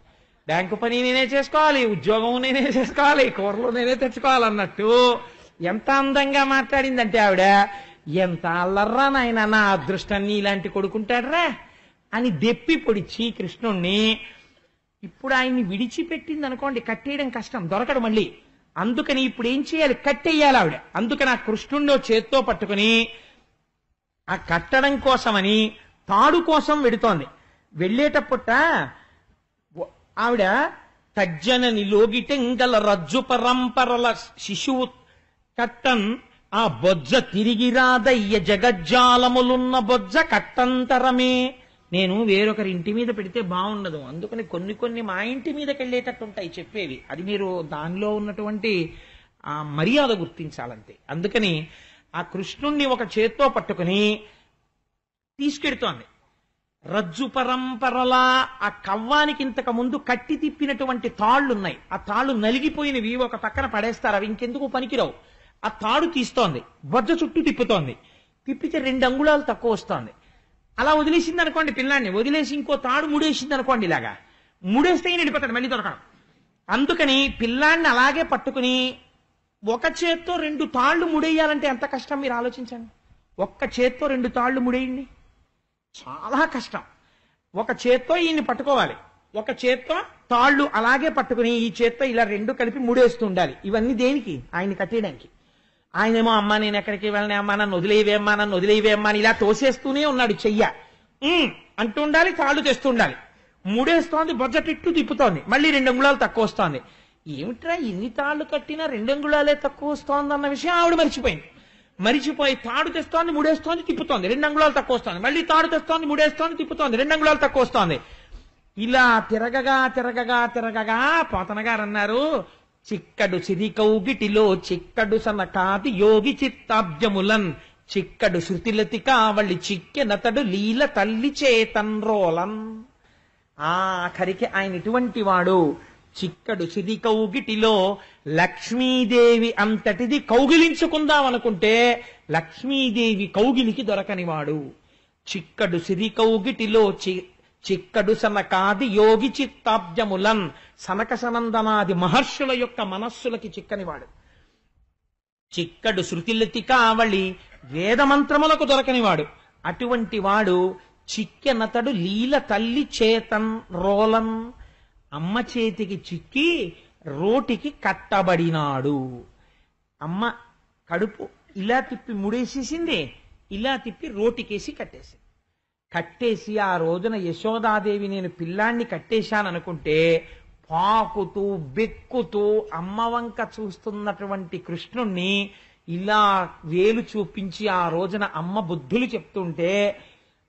బ్యాంకు పని నేనే చేసుకోవాలి, ఉద్యోగం నేనే చేసుకోవాలి, కూరలు నేనే తెచ్చుకోవాలన్నట్టు ఎంత అందంగా మాట్లాడిందంటే ఆవిడ, ఎంత అల్లర్రా నాయన, నా అదృష్టాన్ని ఇలాంటి కొడుకుంటాడరా అని దెప్పి పొడిచి కృష్ణుణ్ణి. ఇప్పుడు ఆయన్ని విడిచిపెట్టింది అనుకోండి, కట్టేయడం కష్టం, దొరకడు మళ్ళీ. అందుకని ఇప్పుడు ఏం చేయాలి? కట్టేయాలి ఆవిడ. అందుకని ఆ కృష్ణుణ్ణి చేత్తో పట్టుకుని ఆ కట్టడం కోసమని తాడు కోసం వెడుతోంది. వెళ్ళేటప్పుట ఆవిడ తజ్జనని లోగిటెంగల రజ్జు పరంపరల శిశువు కట్టన్ ఆ బొజ్జ తిరిగి రాదయ్య జగజ్జాలములున్న బొజ్జ కట్టంతరమే. నేను వేరొకరి ఇంటి మీద పెడితే బాగుండదు, అందుకని కొన్ని మా ఇంటి మీదకి వెళ్ళేటట్టు ఉంటాయి చెప్పేవి. అది మీరు దానిలో ఉన్నటువంటి ఆ మర్యాద గుర్తించాలంతే. అందుకని ఆ కృష్ణుణ్ణి ఒక చేత్తో పట్టుకుని తీసుకెడుతోంది. రజ్జు పరంపరలా ఆ కవ్వానికి ఇంతకు ముందు కట్టి తిప్పినటువంటి తాళ్లున్నాయి, ఆ తాళ్లు నలిగిపోయినవి ఒక పక్కన పడేస్తారు, అవి ఇంకెందుకు పనికిరావు. ఆ తాడు తీస్తోంది, బొజ్జ చుట్టూ తిప్పుతోంది, తిప్పితే 2 అంగుళాలు తక్కువ వస్తోంది. అలా వదిలేసింది అనుకోండి పిల్లాన్ని, వదిలేసి ఇంకో తాడు ముడేసింది అనుకోండి, ఇలాగా ముడేస్తే వెళ్ళిపోతాడు, మళ్ళీ దొరకడం. అందుకని పిల్లాన్ని అలాగే పట్టుకుని ఒక చేత్తో 2 తాళ్లు ముడేయాలంటే ఎంత కష్టం మీరు ఆలోచించండి. ఒక్క చేత్తో 2 తాళ్లు ముడేయండి, చాలా కష్టం. ఒక చేత్తో ఈయన్ని పట్టుకోవాలి, ఒక చేత్తో తాళ్లు అలాగే పట్టుకుని ఈ చేత్తో ఇలా 2 కలిపి ముడేస్తూ ఉండాలి. ఇవన్నీ దేనికి? ఆయన్ని కట్టేయడానికి. ఆయనేమో అమ్మా నేను ఎక్కడికి వెళ్ళనే, అమ్మా నన్ను వదిలేవేమ్మా, నన్ను వదిలేవేమ్మా అని ఇలా తోసేస్తూనే ఉన్నాడు. చెయ్య అంటూ ఉండాలి, తాళ్లు తెస్తూ ఉండాలి. ముడేస్తోంది, బొజ్జటిట్టు తిప్పుతోంది, మళ్ళీ 2 అంగుళాలు తక్కువ వస్తోంది. ఏమిట్రా ఇన్ని తాళ్లు కట్టినా 2 అంగుళాలే తక్కువ వస్తోంది అన్న విషయం ఆవిడ మరిచిపోయి తాడు తెస్తోంది, ముడేస్తోంది, తిప్పుతోంది, 2 అంగుళాలు తక్కువ వస్తోంది, మళ్ళీ తాడు తెస్తోంది, ముడేస్తోంది, తిప్పుతోంది, 2 అంగుళాలు తక్కువ వస్తోంది. ఇలా తిరగగా పోతన గారు అన్నారు, చిక్కడు సిరికౌగిటిలో చిక్కడు సనకాది యోగి చిత్తాబ్జములన్ చిక్కడు శృతిలతి కావళి చిక్కెనతడు లీల తల్లి చేతన్రోలన్. ఆఖరికి ఆయన ఇటువంటి వాడు. చిక్కడు సిరి కౌగిటిలో లక్ష్మీదేవి అంతటిది కౌగిలించుకుందామనుకుంటే లక్ష్మీదేవి కౌగిలికి దొరకనివాడు. చిక్కడు సిరి కౌగిటిలో చిక్కడు సనకాది యోగి చిత్తాబ్జములన్, సనక సనందనాది మహర్షుల యొక్క మనస్సులకి చిక్కనివాడు. చిక్కడు శృతిలతి కావళి వేదమంత్రములకు దొరకనివాడు. అటువంటి వాడు చిక్కెనతడు లీల తల్లి చేతన్ రోలన్, అమ్మ చేతికి చిక్కి రోటికి కట్టబడినాడు. అమ్మ కడుపు ఇలా తిప్పి ముడేసేసింది, ఇలా తిప్పి రోటికేసి కట్టేసి ఆ రోజున యశోదాదేవి నేను పిల్లాన్ని కట్టేశాననుకుంటే పాకుతూ బెక్కుతూ అమ్మ వంక చూస్తున్నటువంటి కృష్ణుణ్ణి ఇలా వేలు చూపించి ఆ రోజున అమ్మ బుద్ధులు చెప్తుంటే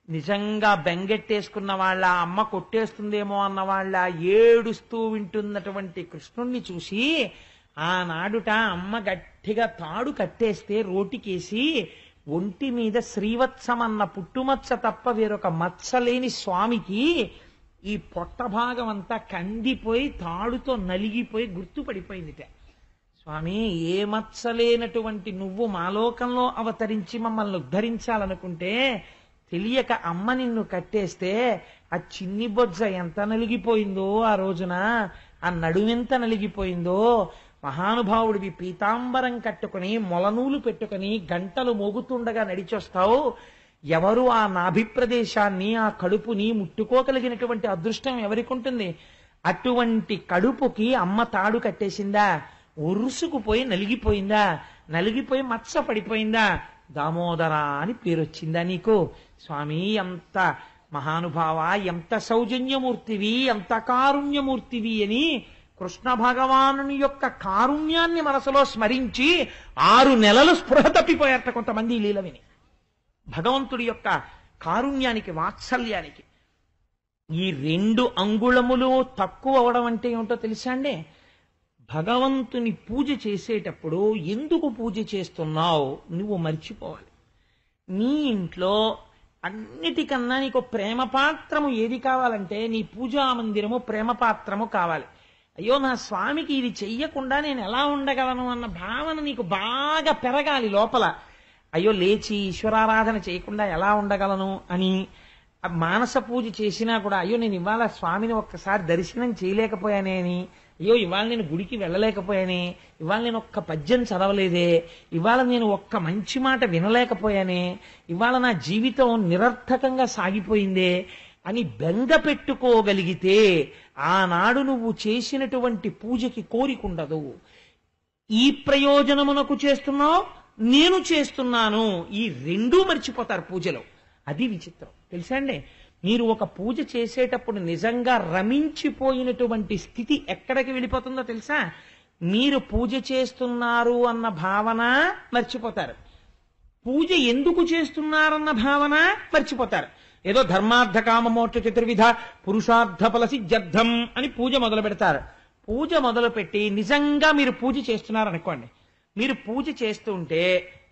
నిజంగా బెంగెట్టేసుకున్న వాళ్ళ, అమ్మ కొట్టేస్తుందేమో అన్న వాళ్ళ ఏడుస్తూ వింటున్నటువంటి కృష్ణుణ్ణి చూసి ఆనాడుట అమ్మ గట్టిగా తాడు కట్టేస్తే రోటికేసి ఒంటి మీద శ్రీవత్సమన్న పుట్టుమచ్చ తప్ప వేరొక మచ్చలేని స్వామికి ఈ పొట్ట భాగం అంతా కందిపోయి తాడుతో నలిగిపోయి గుర్తుపడిపోయిందిట. స్వామి, ఏ మచ్చలేనటువంటి నువ్వు మాలోకంలో అవతరించి మమ్మల్ని ఉద్ధరించాలనుకుంటే తెలియక అమ్మ నిన్ను కట్టేస్తే ఆ చిన్ని బొజ్జ ఎంత నలిగిపోయిందో ఆ రోజున, ఆ నడుమెంత నలిగిపోయిందో. మహానుభావుడివి పీతాంబరం కట్టుకుని మొలనూలు పెట్టుకుని గంటలు మోగుతుండగా నడిచొస్తావు. ఎవరు ఆ నాభి ప్రదేశాన్ని, ఆ కడుపుని ముట్టుకోగలిగినటువంటి అదృష్టం ఎవరికి ఉంటుంది? అటువంటి కడుపుకి అమ్మ తాడు కట్టేసిందా? ఉరుసుకుపోయి నలిగిపోయిందా? నలిగిపోయి మచ్చ పడిపోయిందా? దామోదర అని పేరొచ్చిందా నీకు? స్వామి, ఎంత మహానుభావ, ఎంత సౌజన్యమూర్తివి, ఎంత కారుణ్యమూర్తివి అని కృష్ణ భగవానుని యొక్క కారుణ్యాన్ని మనసులో స్మరించి 6 నెలలు స్పృహ తప్పిపోయారట కొంతమంది లీల విని. భగవంతుడి యొక్క కారుణ్యానికి, వాత్సల్యానికి. ఈ 2 అంగుళములు తక్కువ అవడం అంటే ఏమిటో తెలుసా అండి? భగవంతుని పూజ చేసేటప్పుడు ఎందుకు పూజ చేస్తున్నావు నువ్వు మర్చిపోవాలి. నీ ఇంట్లో అన్నిటికన్నా నీకు ప్రేమపాత్రము ఏది కావాలంటే నీ పూజా మందిరము ప్రేమపాత్రము కావాలి. అయ్యో, నా స్వామికి ఇది చెయ్యకుండా నేను ఎలా ఉండగలను అన్న భావన నీకు బాగా పెరగాలి లోపల. అయ్యో, లేచి ఈశ్వరారాధన చేయకుండా ఎలా ఉండగలను అని. మానస పూజ చేసినా కూడా అయ్యో నేను ఇవాళ స్వామిని ఒక్కసారి దర్శనం చేయలేకపోయానే అని, అయ్యో ఇవాళ నేను గుడికి వెళ్ళలేకపోయానే, ఇవాళ నేను ఒక్క పద్యం చదవలేదే, ఇవాళ నేను ఒక్క మంచి మాట వినలేకపోయానే, ఇవాళ నా జీవితం నిరర్థకంగా సాగిపోయిందే అని బెంగ పెట్టుకోగలిగితే ఆనాడు నువ్వు చేసినటువంటి పూజకి కోరికుండదు. ఈ ప్రయోజనమునకు చేస్తున్నావు, నేను చేస్తున్నాను, ఈ 2 మర్చిపోతారు పూజలో. అది విచిత్రం తెలుసా అండి? మీరు ఒక పూజ చేసేటప్పుడు నిజంగా రమించిపోయినటువంటి స్థితి ఎక్కడికి వెళ్ళిపోతుందో తెలుసా? మీరు పూజ చేస్తున్నారు అన్న భావన మర్చిపోతారు, పూజ ఎందుకు చేస్తున్నారన్న భావన మర్చిపోతారు. ఏదో ధర్మార్థ కామ మోక్ష చతుర్విధ పురుషార్థ ఫల సిద్ధ్యర్థం అని పూజ మొదలు పెడతారు. పూజ మొదలుపెట్టి నిజంగా మీరు పూజ చేస్తున్నారనుకోండి, మీరు పూజ చేస్తుంటే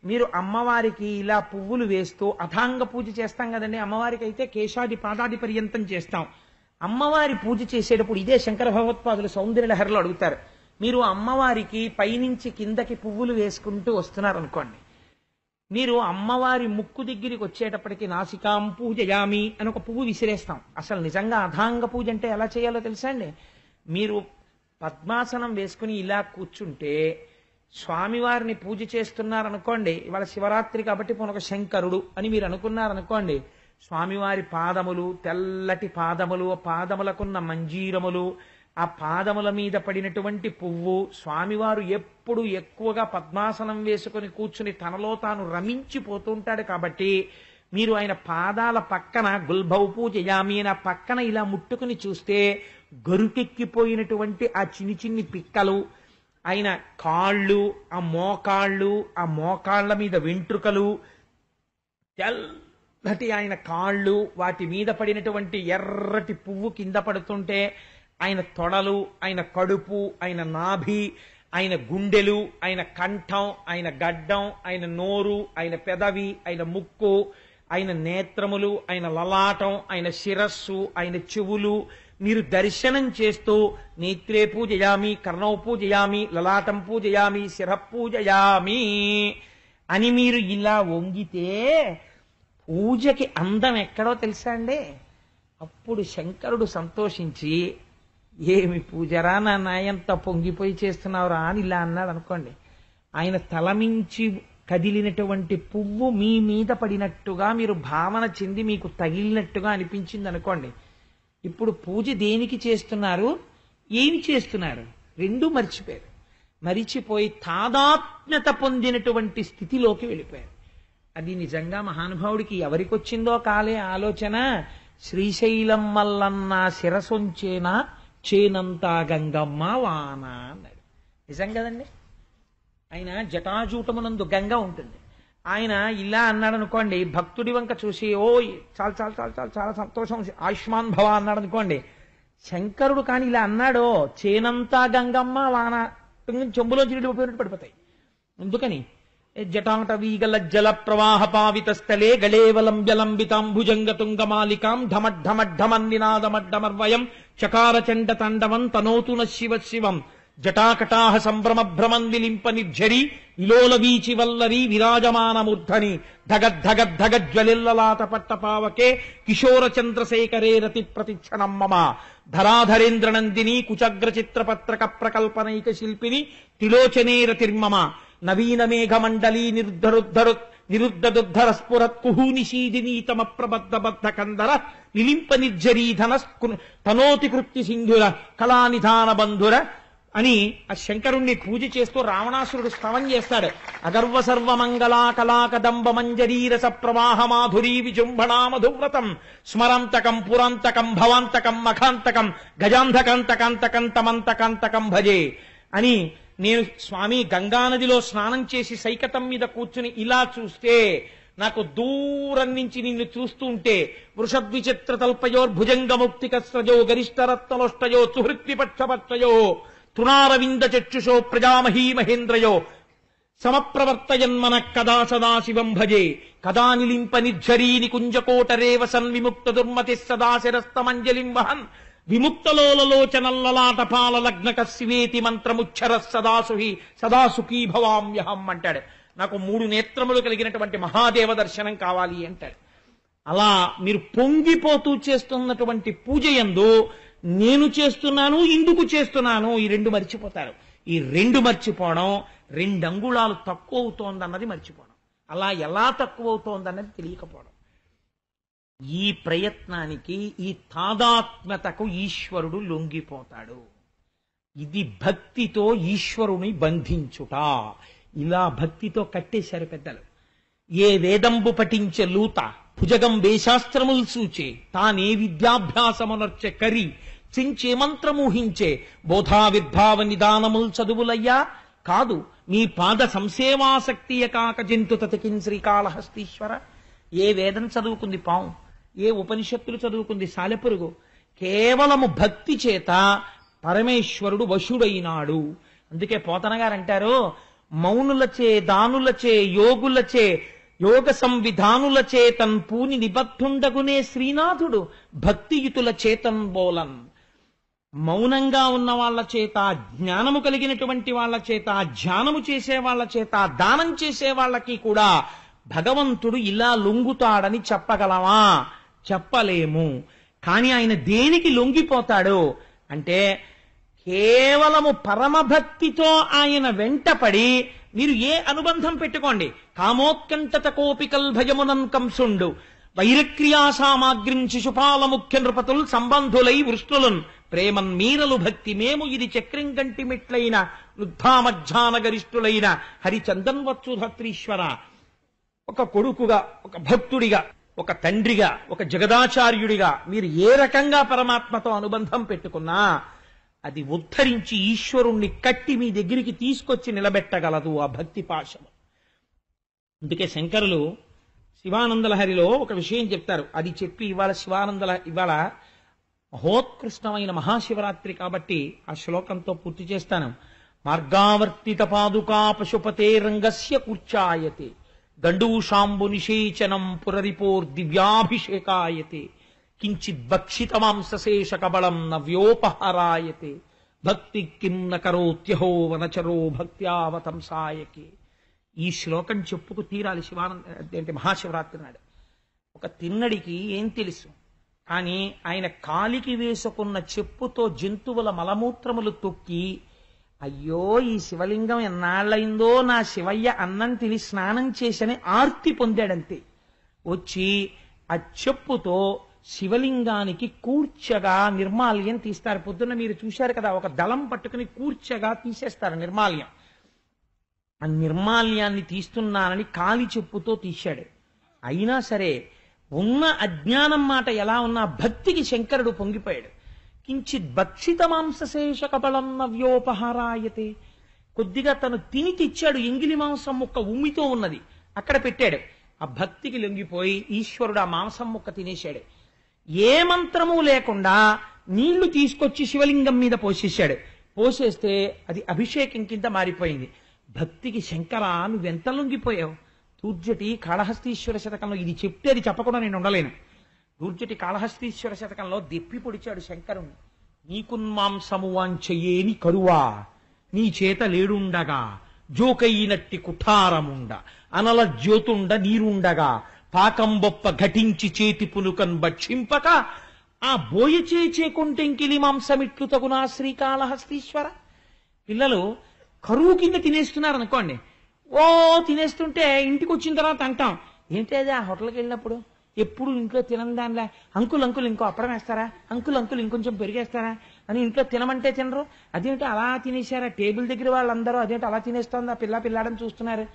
మీరు అమ్మవారికి ఇలా పువ్వులు వేస్తూ అథాంగ పూజ చేస్తాం కదండి. అమ్మవారికి అయితే కేశాది పాదాది పర్యంతం చేస్తాం. అమ్మవారి పూజ చేసేటప్పుడు ఇదే శంకర భగవత్పాదులు సౌందర్య లహరిలో అడుగుతారు. మీరు అమ్మవారికి పైనుంచి కిందకి పువ్వులు వేసుకుంటూ వస్తున్నారనుకోండి, మీరు అమ్మవారి ముక్కు దగ్గరికి వచ్చేటప్పటికి నాసికాం పూజయామి అని ఒక పువ్వు విసిరేస్తాం. అసలు నిజంగా అథాంగ పూజ అంటే ఎలా చేయాలో తెలుసా అండి? మీరు పద్మాసనం వేసుకుని ఇలా కూర్చుంటే స్వామివారిని పూజ చేస్తున్నారనుకోండి, ఇవాళ శివరాత్రి కాబట్టి ఒక శంకరుడు అని మీరు అనుకున్నారనుకోండి, స్వామివారి పాదములు, తెల్లటి పాదములు, పాదములకున్న మంజీరములు, ఆ పాదముల మీద పడినటువంటి పువ్వు, స్వామివారు ఎప్పుడు ఎక్కువగా పద్మాసనం వేసుకుని కూర్చుని తనలో తాను రమించిపోతుంటాడు కాబట్టి మీరు ఆయన పాదాల పక్కన గుల్భౌ పూజయామి అని పక్కన ఇలా ముట్టుకుని చూస్తే గరుకెక్కిపోయినటువంటి ఆ చిన్ని పిక్కలు, ఆయన కాళ్ళు, ఆ మోకాళ్ళ మీద వెంట్రుకలు, తెల్లటి ఆయన కాళ్ళు, వాటి మీద పడినటువంటి ఎర్రటి పువ్వు కింద పడుతుంటే ఆయన తొడలు, ఆయన కడుపు, ఆయన నాభి, ఆయన గుండెలు, ఆయన కంఠం, ఆయన గడ్డం, ఆయన నోరు, ఆయన పెదవి, ఆయన ముక్కు, ఆయన నేత్రములు, ఆయన లలాటం, ఆయన శిరస్సు, ఆయన చెవులు మీరు దర్శనం చేస్తూ నేత్రే పూజయామి, కర్ణౌ పూజయామి, లలాటం పూజయామి, శిర పూజయామి అని మీరు ఇలా వంగితే పూజకి అందం ఎక్కడో తెలుసా అండి? అప్పుడు శంకరుడు సంతోషించి, ఏమి పూజరా నాన్న, ఎంత పొంగిపోయి చేస్తున్నావురా అని ఇలా అన్నాడు అనుకోండి. ఆయన తలమించి కదిలినటువంటి పువ్వు మీ మీద పడినట్టుగా మీరు భావన చెంది మీకు తగిలినట్టుగా అనిపించింది అనుకోండి. ఇప్పుడు పూజ దేనికి చేస్తున్నారు, ఏమి చేస్తున్నారు, రెండూ మర్చిపోయారు. మరిచిపోయి తాదాత్మ్యత పొందినటువంటి స్థితిలోకి వెళ్ళిపోయారు. అది నిజంగా మహానుభావుడికి ఎవరికొచ్చిందో కాలే ఆలోచన. శ్రీశైలం మల్లన్న శిరసొంచేనా చేనంతా గంగమ్మ వాన అన్నాడు. నిజం కదండి. ఆయన జటాజూటమునందు గంగ ఉంటుంది. ఆయన ఇలా అన్నాడు అనుకోండి, భక్తుడి వంక చూసి ఓ చాలా చాలా చాలా చాలా చాలా సంతోషం ఆయుష్మాన్ భవ అన్నాడు అనుకోండి. శంకరుడు కానీ ఇలా అన్నాడో చేనంతా గంగమ్మ వాన చెంబులోంచి నీళ్ళు పడిపోతాయి. ఎందుకని జటాటవీగల జల ప్రవాహ పావిత స్థలే గళేవలంబ్యలంబితాంభుజంగ తుంగమాలికాం ఢమడ్ఢమడ్ఢమన్నినాదమడ్డమర్వయం చకార చండ తాండవం తనోతు శివ శివం జటాకటాహ సంభ్రమ భ్రమం విలింప నిర్ఝరి విలోల వీచి వల్లరి విరాజమానమూర్ధని ధగద్ధగద్ధగజ్వలిల్లలాట పట్టపావకే కిశోర చంద్రశేఖరే రతి ప్రతిక్షణం మమ ధరాధరేంద్ర నందిని కుచగ్ర చిత్రపత్రక ప్రకల్పనైక శిల్పిని తిలోచనే రతిర్మమ నవీన మేఘమండలీ నిరుద్ధరుద్ధర స్ఫురత్ కుహూనిషీదినీతమ ప్రబద్ధ బద్ధ కందర నిలింప నిర్జరీధన తనోతి కృత్తి సింధుర కళానిధాన బంధుర అని ఆ శంకరుణ్ణి పూజ చేస్తూ రావణాసురుడు స్తవం చేస్తాడు. అగర్వ సర్వమంగళా కళాకదంబ మంజరీరస ప్రవాహ మాధురీ విజృంభణా మధువ్రతం స్మరాంతకం పురాంతకం భవాంతకం మఖాంతకం గజాంధకాంతకాంతకం తమంతకాంతకం భజే అని నేను స్వామి గంగానదిలో స్నానం చేసి సైకతం మీద కూర్చుని ఇలా చూస్తే నాకు దూరం నుంచి నిన్ను చూస్తూ ఉంటే వృషద్విచిత్ర తల్పయోర్భుజంగముక్తికస్రజో గరిష్టరత్నలోష్టయో సుహృత్విపక్షపక్షయో తృణారవింద చక్షుషో ప్రజామహీ మహేంద్రయో సమప్రవర్తయన్మన కదా సదాశివం భజే కదా నిలింప నిర్ఝరీ నికుంజకోటరేవ సన్విముక్త దుర్మతి సదాశిరస్తమంజలిం వహన్ విముక్తలోలలోచనల్లలాటపాల లగ్నక శివేతి మంత్రముచ్చర సదాసుఖీ భవామ్యహం అంటాడు. నాకు 3 నేత్రములు కలిగినటువంటి మహాదేవ దర్శనం కావాలి అంటాడు. అలా మీరు పొంగిపోతూ చేస్తున్నటువంటి పూజ యందు నేను చేస్తున్నాను, ఇందుకు చేస్తున్నాను, ఈ 2 మర్చిపోతారు. ఈ 2 మర్చిపోవడం 2 అంగుళాలు తక్కువ అవుతోందన్నది మర్చిపోవడం. అలా ఎలా తక్కువ అవుతోందన్నది తెలియకపోవడం. ఈ ప్రయత్నానికి ఈ తాదాత్మ్యతకు ఈశ్వరుడు లొంగిపోతాడు. ఇది భక్తితో ఈశ్వరుని బంధించుట. ఇలా భక్తితో కట్టేశారు పెద్దలు. ఏ వేదంబు పఠించే లూత భుజగం వేశాస్త్రములు సూచే తానే విద్యాభ్యాసమునర్చె కరి చించే మంత్రమూహించే బోధావిర్భావ నిదానముల్ చదువులయ్యా కాదు మీ పాద సంసేవాసక్తియ కాక జంతు తతికిన్ శ్రీకాళహస్తీశ్వర. ఏ వేదం చదువుకుంది పాము, ఏ ఉపనిషత్తులు చదువుకుంది సాలెపురుగు. కేవలము భక్తి చేత పరమేశ్వరుడు వశుడైనాడు. అందుకే పోతన గారు అంటారు, మౌనులచే దానులచే యోగులచే యోగ సంవిధానులచే తన్ పూని నిబద్ధుండగునే శ్రీనాథుడు భక్తియుతుల చేతన్ బోలన్. మౌనంగా ఉన్న వాళ్ళ చేత, జ్ఞానము కలిగినటువంటి వాళ్ళ చేత, ధ్యానము చేసే వాళ్ళ చేత, దానం చేసే వాళ్ళకి కూడా భగవంతుడు ఇలా లొంగుతాడని చెప్పగలమా? చెప్పలేము. కానీ ఆయన దేనికి లొంగిపోతాడు అంటే కేవలము పరమభక్తితో ఆయన వెంటపడి మీరు ఏ అనుబంధం పెట్టుకోండి. కామోత్కంఠత కోపికల్ భయమునం కంసుండు వైరక్రియా సామాగ్రిం శిశుపాల ముఖ్య నృపతుల్ సంబంధులై వృష్ణులున్ ప్రేమన్ మీరలు భక్తి మేము ఇది చక్రం కంటి మెట్లైన వృద్ధామధ్యాన గరిష్ఠులైన హరిచందన్ వత్సుధత్రీశ్వర. ఒక కొడుకుగా, ఒక భక్తుడిగా, ఒక తండ్రిగా, ఒక జగదాచార్యుడిగా మీరు ఏ రకంగా పరమాత్మతో అనుబంధం పెట్టుకున్నా అది ఉద్ధరించి ఈశ్వరుణ్ణి కట్టి మీ దగ్గరికి తీసుకొచ్చి నిలబెట్టగలదు ఆ భక్తి పాశము. అందుకే శంకరులు శివానందలహరిలో ఒక విషయం చెప్తారు. అది చెప్పి ఇవాళ మహోత్కృష్టమైన మహాశివరాత్రి కాబట్టి ఆ శ్లోకంతో పూర్తి చేస్తాను. మార్గావర్తిత పాదుకా పశుపతే రంగస్య కూర్చాయతే గండూషాంబు నిషేచనం పురరిపోర్దివ్యాభిషేకాయతే కించిత్ భక్షిత మాంసశేష కబళం నవ్యోపహారాయతే భక్తి కిం న కరోత్యహో వనచరో భక్త్యావతంసాయకే. ఈ శ్లోకం చెప్పుకు తీరాలి శివానంద అంటే మహాశివరాత్రి నాడు. ఒక తిన్నడికి ఏం తెలుసు? అని ఆయన కాలికి వేసుకున్న చెప్పుతో జంతువుల మలమూత్రములు తొక్కి, అయ్యో ఈ శివలింగం ఎన్నాళ్ళయిందో నా శివయ్య అన్నం తిని స్నానం చేసని ఆర్తి పొందాడంతే. వచ్చి ఆ చెప్పుతో శివలింగానికి కూర్చగా నిర్మాల్యం తీస్తారు. పొద్దున్న మీరు చూశారు కదా, ఒక దళం పట్టుకుని కూర్చగా తీసేస్తారు నిర్మాల్యం. ఆ నిర్మాల్యాన్ని తీస్తున్నానని కాలి చెప్పుతో తీశాడు. అయినా సరే ఉన్న అజ్ఞానం మాట ఎలా ఉన్నా భక్తికి శంకరుడు పొంగిపోయాడు. కించిత్ భక్షిత మాంసశేష కపళం నవ్యోపహారాయతే. కొద్దిగా తను తిని తెచ్చాడు, ఎంగిలి మాంసం ముక్క ఉమ్మితో ఉన్నది అక్కడ పెట్టాడు. ఆ భక్తికి లొంగిపోయి ఈశ్వరుడు ఆ మాంసం ముక్క తినేశాడు. ఏ మంత్రము లేకుండా నీళ్లు తీసుకొచ్చి శివలింగం మీద పోసేశాడు. పోసేస్తే అది అభిషేకం కింద మారిపోయింది. భక్తికి శంకర నువ్వెంత లొంగిపోయావు. దూర్జటి కాళహస్తీశ్వర శతకంలో ఇది చెప్తే అది చెప్పకుండా నేను ఉండలేను. దూర్జటి కాళహస్తీశ్వర శతకంలో దెప్పి పొడిచాడు శంకరుణ్ణి. నీకున్మాంసము వాంచయేని కరువా, నీ చేత లేడుండగా జోకయినట్టి కుఠారముండ, అనల జ్యోతుండ నీరుండగా పాకంబొప్ప ఘటించి చేతి పులుకన్ భక్షింపక, ఆ బోయచే కొంటెంకిలి మాంసమిట్లు తగునా శ్రీకాళహస్తీశ్వర. పిల్లలు కరువు కింద తినేస్తున్నారు అనుకోండి, ఓ తినేస్తుంటే ఇంటికి వచ్చిన తర్వాత అంటాం, ఏంటి అది ఆ హోటల్కి వెళ్ళినప్పుడు ఎప్పుడు ఇంట్లో తినని దానిలా, అంకుల్ అంకుల్ ఇంకో అప్పడం వేస్తారా, అంకుల్ అంకుల్ ఇంకొంచెం పెరిగేస్తారా అని ఇంట్లో తినమంటే తినరు. అదేంటి అలా తినేశారా, టేబుల్ దగ్గర వాళ్ళందరూ అదేంటి అలా తినేస్తోంది ఆ పిల్లాడని చూస్తున్నారు,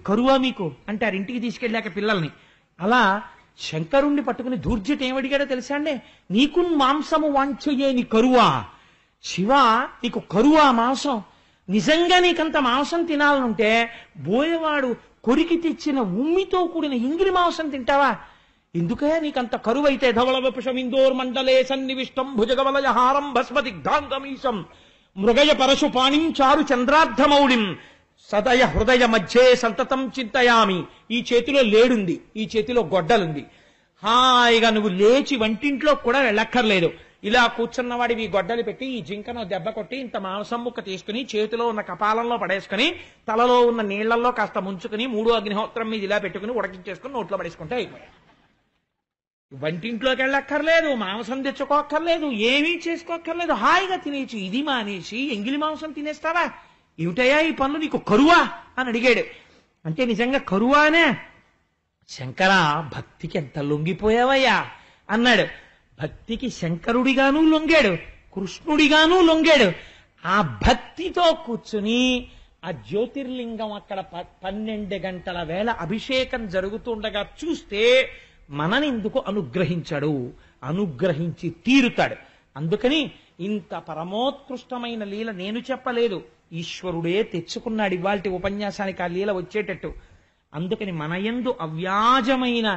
కరువా మీకు అంటారు ఇంటికి తీసుకెళ్ళాక పిల్లల్ని. అలా శంకరుణ్ణి పట్టుకుని దూర్జటి ఏమడిగాడో తెలుసా అండి, నీకు మాంసము వాంఛయేని కరువా, శివ నీకు కరువా మాంసం, నిజంగా నీకంత మాంసం తినాలనుంటే బోయవాడు కొరికి తెచ్చిన ఉమ్మితో కూడిన ఇంగిలి మాంసం తింటావా, ఎందుకయ్యా నీకంత కరువైతే. ధవళ విపుషమిందోర్ మండలే సన్నివిష్టం భుజగవలయహారం భస్మదిగ్ధాంగమీశం మృగయ పరశు పాణిం చారు చంద్రార్ధమౌళిం సదయ హృదయ మధ్యే సంతతం చింతయామి. ఈ చేతిలో లేడుంది, ఈ చేతిలో గొడ్డలుంది, హాయిగా నువ్వు లేచి వంటింట్లో కూడా వెళ్ళక్కర్లేదు. ఇలా కూర్చున్నవాడివి గొడ్డలు పెట్టి ఈ జింకను దెబ్బ కొట్టి ఇంత మాంసం ముక్క తీసుకుని చేతిలో ఉన్న కపాలంలో పడేసుకుని తలలో ఉన్న నీళ్లలో కాస్త ముంచుకుని 3వ అగ్నిహోత్రం మీద ఇలా పెట్టుకుని ఉడకించేసుకుని నోట్లో పడేసుకుంటే అయిపోయాయి. వంటింట్లోకి వెళ్ళక్కర్లేదు, మాంసం తెచ్చుకోక్కర్లేదు, ఏమీ చేసుకోక్కర్లేదు, హాయిగా తినేసి. ఇది మానేసి ఎంగిలి మాంసం తినేస్తావా, ఏమిటయ్యా ఈ పనులు, నీకు కరువా అని అడిగాడు. అంటే నిజంగా కరువానే. శంకర భక్తికి ఎంత లొంగిపోయావయ్యా అన్నాడు. భక్తికి శంకరుడిగాను లొంగాడు, కృష్ణుడిగాను లొంగాడు. ఆ భక్తితో కూర్చుని ఆ జ్యోతిర్లింగం అక్కడ 12 గంటల వేళ అభిషేకం జరుగుతుండగా చూస్తే మననెందుకు అనుగ్రహించడు, అనుగ్రహించి తీరుతాడు. అందుకని ఇంత పరమోత్కృష్టమైన లీల నేను చెప్పలేదు, ఈశ్వరుడే తెచ్చుకున్నాడు ఇవాల్టి ఉపన్యాసానికి ఆ లీల వచ్చేటట్టు. అందుకని మనయందు అవ్యాజమైన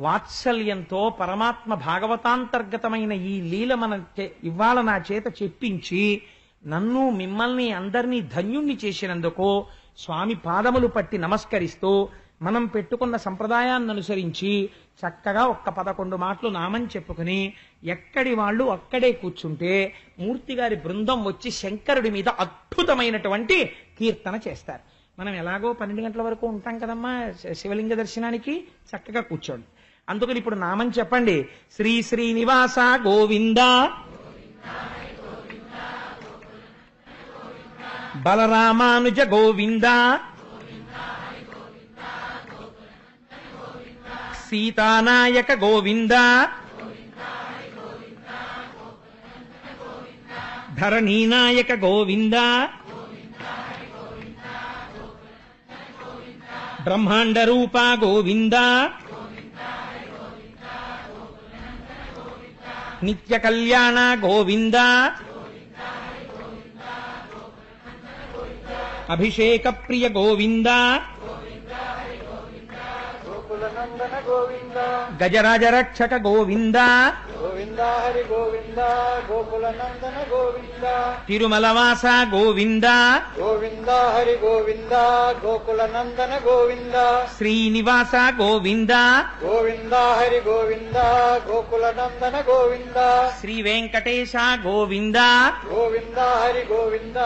వాత్సల్యంతో పరమాత్మ భాగవతాంతర్గతమైన ఈ లీల ఇవాళ నా చేత చెప్పించి నన్ను మిమ్మల్ని అందరినీ ధన్యుణ్ణి చేసినందుకు స్వామి పాదములు పట్టి నమస్కరిస్తూ మనం పెట్టుకున్న సంప్రదాయాన్ని అనుసరించి చక్కగా 11 మాటలు నామం చెప్పుకుని ఎక్కడి వాళ్ళు అక్కడే కూర్చుంటే మూర్తిగారి బృందం వచ్చి శంకరుడి మీద అద్భుతమైనటువంటి కీర్తన చేస్తారు. మనం ఎలాగో 12 గంటల వరకు ఉంటాం కదమ్మా శివలింగ దర్శనానికి, చక్కగా కూర్చోండి. అందుకని ఇప్పుడు నామం చెప్పండి. శ్రీ శ్రీనివాస గోవింద, బలరామానుజ గోవింద, సీతానాయక గోవింద, ధరణీనాయక గోవింద, బ్రహ్మాండ రూప గోవింద, నిత్య కళ్యాణ గోవింద, అభిషేక ప్రియ గోవింద, గజరాజ రక్షక గోవింద, గోవింద హరి గోవింద గోకుల నందన గోవింద, తిరుమలవాస గోవింద, గోవింద హరి గోవింద గోకుల నందన గోవింద, శ్రీనివాస గోవింద, గోవింద హరి గోవింద గోకుల నందన గోవింద, శ్రీ వెంకటేశ గోవింద, గోవింద హరి గోవింద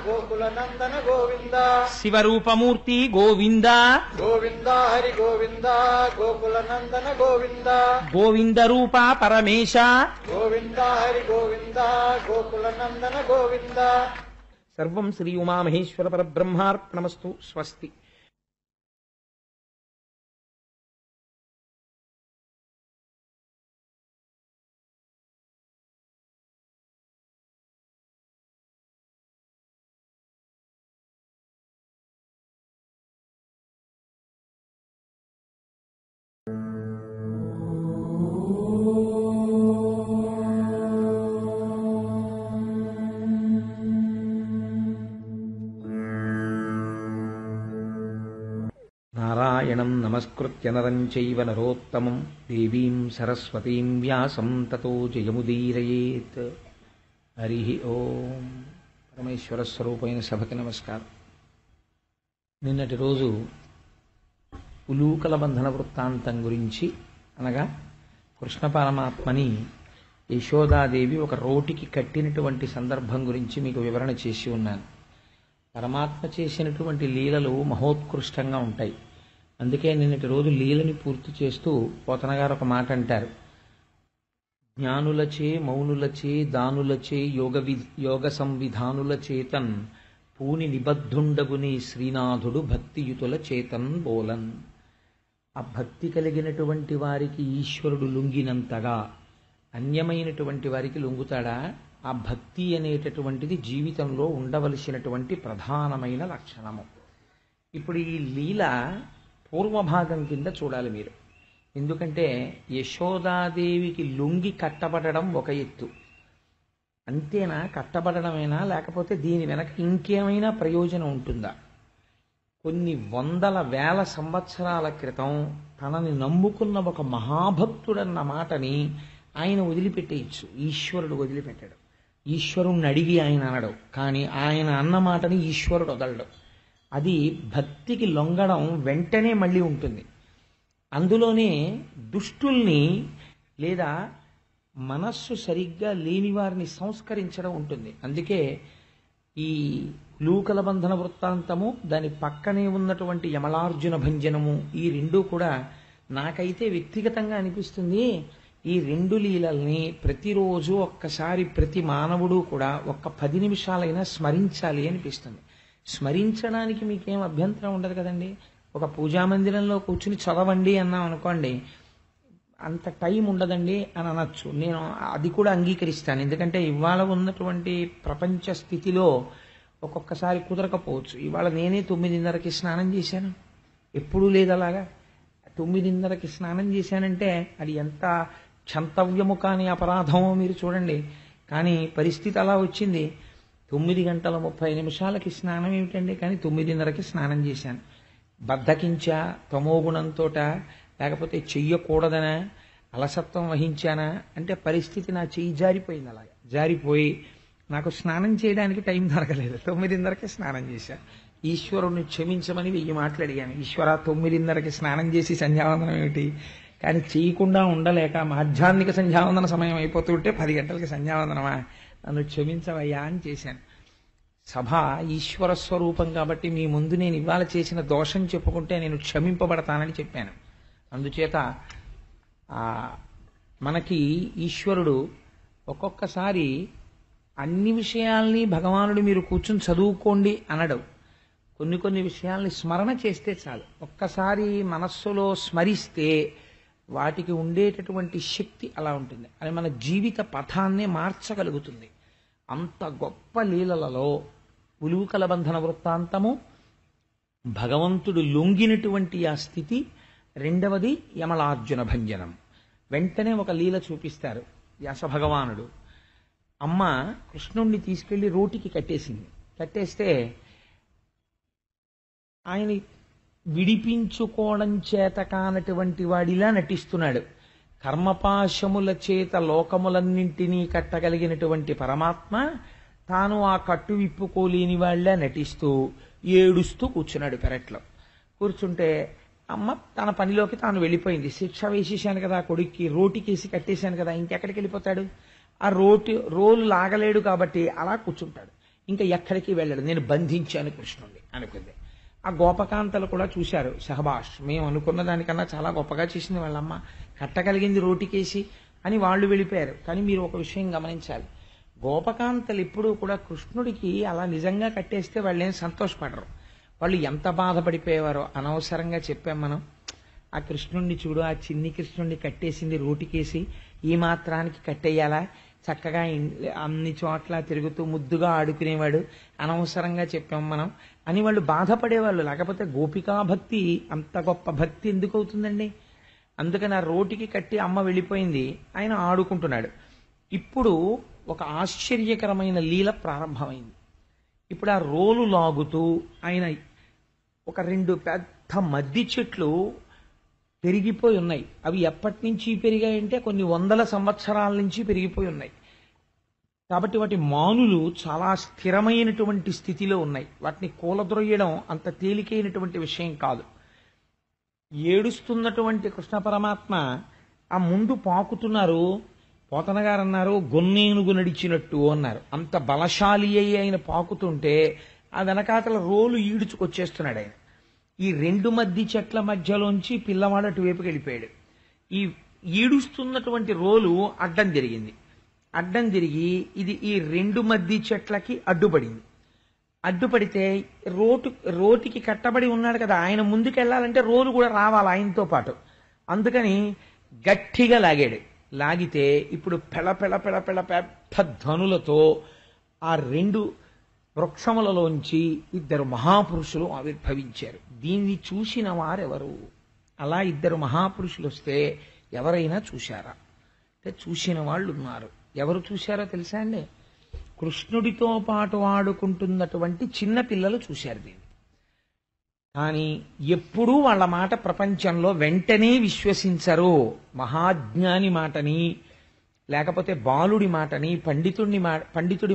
గోకుల నందన గోవింద, శివరూపమూర్తి గోవింద, గోవింద హరి గోవింద గోకుల నందన గోవింద గోవింద రూప పరమేశ గోవింద హరి గోవింద గోకుల నందన గోవింద. సర్వం శ్రీ ఉమామహేశ్వర పరబ్రహ్మార్పణమస్తు. స్వస్తి. నారాయణం నమస్కృత్య నరం చైవ నరోత్తమం దేవీం సరస్వతీం వ్యాసం తతో జయముదీరయేత్. హరి ఓం. పరమేశ్వర స్వరూపమైన సభకి నమస్కారం. నిన్నటి రోజు ఉలూకల బంధన వృత్తాంతం గురించి, అనగా కృష్ణ పరమాత్మని యశోదాదేవి ఒక రోటికి కట్టినటువంటి సందర్భం గురించి మీకు వివరణ చేసి ఉన్నాను. పరమాత్మ చేసినటువంటి లీలలు మహోత్కృష్టంగా ఉంటాయి. అందుకే నిన్నటి రోజు లీలని పూర్తి చేస్తూ పోతన గారు ఒక మాట అంటారు: జ్ఞానులచే మౌనులచే దానులచే యోగ సంవిధానుల చేతన్ పూని నిబద్ధుండగుని శ్రీనాథుడు భక్తియుతుల చేతన్ బోలన్. ఆ భక్తి కలిగినటువంటి వారికి ఈశ్వరుడు లొంగినంతగా అన్యమైనటువంటి వారికి లొంగుతాడా? ఆ భక్తి అనేటటువంటిది జీవితంలో ఉండవలసినటువంటి ప్రధానమైన లక్షణము. ఇప్పుడు ఈ లీల పూర్వభాగం కింద చూడాలి మీరు. ఎందుకంటే యశోదాదేవికి లొంగి కట్టబడడం ఒక ఎత్తు. అంతేనా? కట్టబడమేనా? లేకపోతే దీని వెనక ఇంకేమైనా ప్రయోజనం ఉంటుందా? కొన్ని వందల వేల సంవత్సరాల క్రితం తనని నమ్ముకున్న ఒక మహాభక్తుడన్న మాటని ఆయన వదిలిపెట్టేయచ్చు. ఈశ్వరుడు వదిలిపెట్టాడు. ఈశ్వరుణ్ణి అడిగి ఆయన అనడు, కానీ ఆయన అన్న మాటని ఈశ్వరుడు వదలడు. అది భక్తికి లొంగడం వెంటనే మళ్ళీ ఉంటుంది. అందులోనే దుష్టుల్ని లేదా మనస్సు సరిగ్గా లేని వారిని సంస్కరించడం ఉంటుంది. అందుకే ఈ లూకల బంధన వృత్తాంతము, దాని పక్కనే ఉన్నటువంటి యమలార్జున భంజనము, ఈ రెండూ కూడా నాకైతే వ్యక్తిగతంగా అనిపిస్తుంది, ఈ రెండు లీలల్ని ప్రతిరోజు ఒక్కసారి ప్రతి మానవుడు కూడా ఒక్క 10 నిమిషాలైనా స్మరించాలి అనిపిస్తుంది. స్మరించడానికి మీకేం అభ్యంతరం ఉండదు కదండి. ఒక పూజామందిరంలో కూర్చుని చదవండి అన్నాం అనుకోండి, అంత టైం ఉండదండి అని అనొచ్చు. నేను అది కూడా అంగీకరిస్తాను. ఎందుకంటే ఇవాళ ఉన్నటువంటి ప్రపంచ స్థితిలో ఒక్కొక్కసారి కుదరకపోవచ్చు. ఇవాళ నేనే 9:30కి స్నానం చేశాను. ఎప్పుడూ లేదు అలాగా. 9:30కి స్నానం చేశానంటే అది ఎంత క్షంతవ్యము కాని అపరాధమో మీరు చూడండి. కానీ పరిస్థితి అలా వచ్చింది. 9:30 స్నానం ఏమిటండి? కానీ 9:30కి స్నానం చేశాను. బద్ధకించా, తమోగుణంతోట, లేకపోతే చెయ్యకూడదనా, అలసత్వం వహించానా అంటే పరిస్థితి నా చెయ్యి జారిపోయింది. అలాగా జారిపోయి నాకు స్నానం చేయడానికి టైం దొరకలేదు. 9:30కి స్నానం చేశా. ఈశ్వరుణ్ణి క్షమించమని 1000 మాటలు అడిగాను. ఈశ్వర, 9:30కి స్నానం చేసి సంధ్యావందనం ఏమిటి? కానీ చేయకుండా ఉండలేక మాధ్యాహ్నిక సంధ్యావందన సమయం అయిపోతుంటే 10 గంటలకి సంధ్యావందనమా, నన్ను క్షమించవయ్యా అని చేశాను. సభ ఈశ్వర స్వరూపం కాబట్టి మీ ముందు నేను ఇవాళ చేసిన దోషం చెప్పుకుంటే నేను క్షమింపబడతానని చెప్పాను. అందుచేత మనకి ఈశ్వరుడు ఒక్కొక్కసారి అన్ని విషయాల్ని భగవానుడు మీరు కూర్చుని చదువుకోండి అనడు. కొన్ని విషయాల్ని స్మరణ చేస్తే చాలు. ఒక్కసారి మనస్సులో స్మరిస్తే వాటికి ఉండేటటువంటి శక్తి అలా ఉంటుంది. అది మన జీవిత పథాన్నే మార్చగలుగుతుంది. అంత గొప్ప లీలలలో ఉలూకల బంధన వృత్తాంతము, భగవంతుడు లొంగినటువంటి ఆ స్థితి, రెండవది యమలార్జున భంజనం. వెంటనే ఒక లీల చూపిస్తారు వ్యాస భగవానుడు. అమ్మ కృష్ణుణ్ణి తీసుకెళ్లి రోటికి కట్టేసింది. కట్టేస్తే ఆయన విడిపించుకోవడం చేత కానటువంటి వాడిలా నటిస్తున్నాడు. కర్మపాశముల చేత లోకములన్నింటినీ కట్టగలిగినటువంటి పరమాత్మ తాను ఆ కట్టు విప్పుకోలేని వాళ్ళ నటిస్తూ ఏడుస్తూ కూర్చున్నాడు పెరట్లో. కూర్చుంటే అమ్మ తన పనిలోకి తాను వెళ్ళిపోయింది. శిక్ష వేసేసాను కదా కొడుక్కి, రోటికేసి కట్టేశాను కదా, ఇంకెక్కడికి వెళ్ళిపోతాడు? ఆ రోలు లాగలేడు కాబట్టి అలా కూర్చుంటాడు. ఇంకా ఎక్కడికి వెళ్ళాడు. నేను బంధించాను కృష్ణుణ్ణి అనుకుంది. ఆ గోపకాంతలు కూడా చూశారు, షహబాష్, మేము అనుకున్న దానికన్నా చాలా గొప్పగా చేసింది వాళ్ళమ్మ, కట్టగలిగింది రోటికేసి అని వాళ్ళు వెళ్ళిపోయారు. కానీ మీరు ఒక విషయం గమనించాలి, గోపకాంతలు ఎప్పుడూ కూడా కృష్ణుడికి అలా నిజంగా కట్టేస్తే వాళ్ళు ఏం సంతోషపడరు. వాళ్ళు ఎంత బాధపడిపోయేవారో. అనవసరంగా చెప్పాం మనం, ఆ కృష్ణుడిని చూడు, ఆ చిన్ని కృష్ణుడిని కట్టేసింది రోటికేసి, ఈ మాత్రానికి కట్టేయాలా, చక్కగా అన్ని చోట్ల తిరుగుతూ ముద్దుగా ఆడుకునేవాడు, అనవసరంగా చెప్పాం మనం అని వాళ్ళు బాధపడేవాళ్ళు. లేకపోతే గోపికా భక్తి అంత గొప్ప భక్తి ఎందుకు అవుతుందండి? అందుకని ఆ రోటికి కట్టి అమ్మ వెళ్ళిపోయింది, ఆయన ఆడుకుంటున్నాడు. ఇప్పుడు ఒక ఆశ్చర్యకరమైన లీల ప్రారంభమైంది. ఇప్పుడు ఆ రోలు లాగుతూ ఆయన ఒక 2 పెద్ద మద్ది చెట్లు పెరిగిపోయి ఉన్నాయి. అవి ఎప్పటి నుంచి పెరిగాయంటే కొన్ని వందల సంవత్సరాల నుంచి పెరిగిపోయి ఉన్నాయి. కాబట్టి వాటి మానులు చాలా స్థిరమైనటువంటి స్థితిలో ఉన్నాయి. వాటిని కూలద్రొయ్యడం అంత తేలికైనటువంటి విషయం కాదు. ఏడుస్తున్నటువంటి కృష్ణ పరమాత్మ ఆ ముందు పాకుతున్నారు. పోతన గారు అన్నారు, గొన్నేనుగు నడిచినట్టు అన్నారు. అంత బలశాలి అయి ఆయన పాకుతుంటే ఆ వెనకాతల రోలు ఈడుచుకొచ్చేస్తున్నాడు ఆయన. ఈ 2 మద్ది చెట్ల మధ్యలోంచి పిల్లవాడు అటువైపుకి వెళ్ళిపోయాడు. ఈ ఈడుస్తున్నటువంటి రోలు అడ్డం జరిగింది. అడ్డం తిరిగి ఇది ఈ 2 మద్ది చెట్లకి అడ్డుపడింది. అడ్డుపడితే రోటికి కట్టబడి ఉన్నాడు కదా, ఆయన ముందుకెళ్లాలంటే రోలు కూడా రావాలి ఆయనతో పాటు. అందుకని గట్టిగా లాగాడు. లాగితే ఇప్పుడు పెళ పెళ పెళ పెళ పెద్ద ధనులతో ఆ 2 వృక్షములలోంచి 2 మహాపురుషులు ఆవిర్భవించారు. దీన్ని చూసిన వారెవరు? అలా 2 మహాపురుషులు వస్తే ఎవరైనా చూశారా అంటే చూసిన వాళ్ళు ఉన్నారు. ఎవరు చూశారో తెలుసా అండి? కృష్ణుడితో పాటు ఆడుకుంటున్నటువంటి చిన్న పిల్లలు చూశారు దీన్ని. కానీ ఎప్పుడూ వాళ్ళ మాట ప్రపంచంలో వెంటనే విశ్వసించరు. మహాజ్ఞాని మాటని, లేకపోతే బాలుడి మాటని, పండితుడి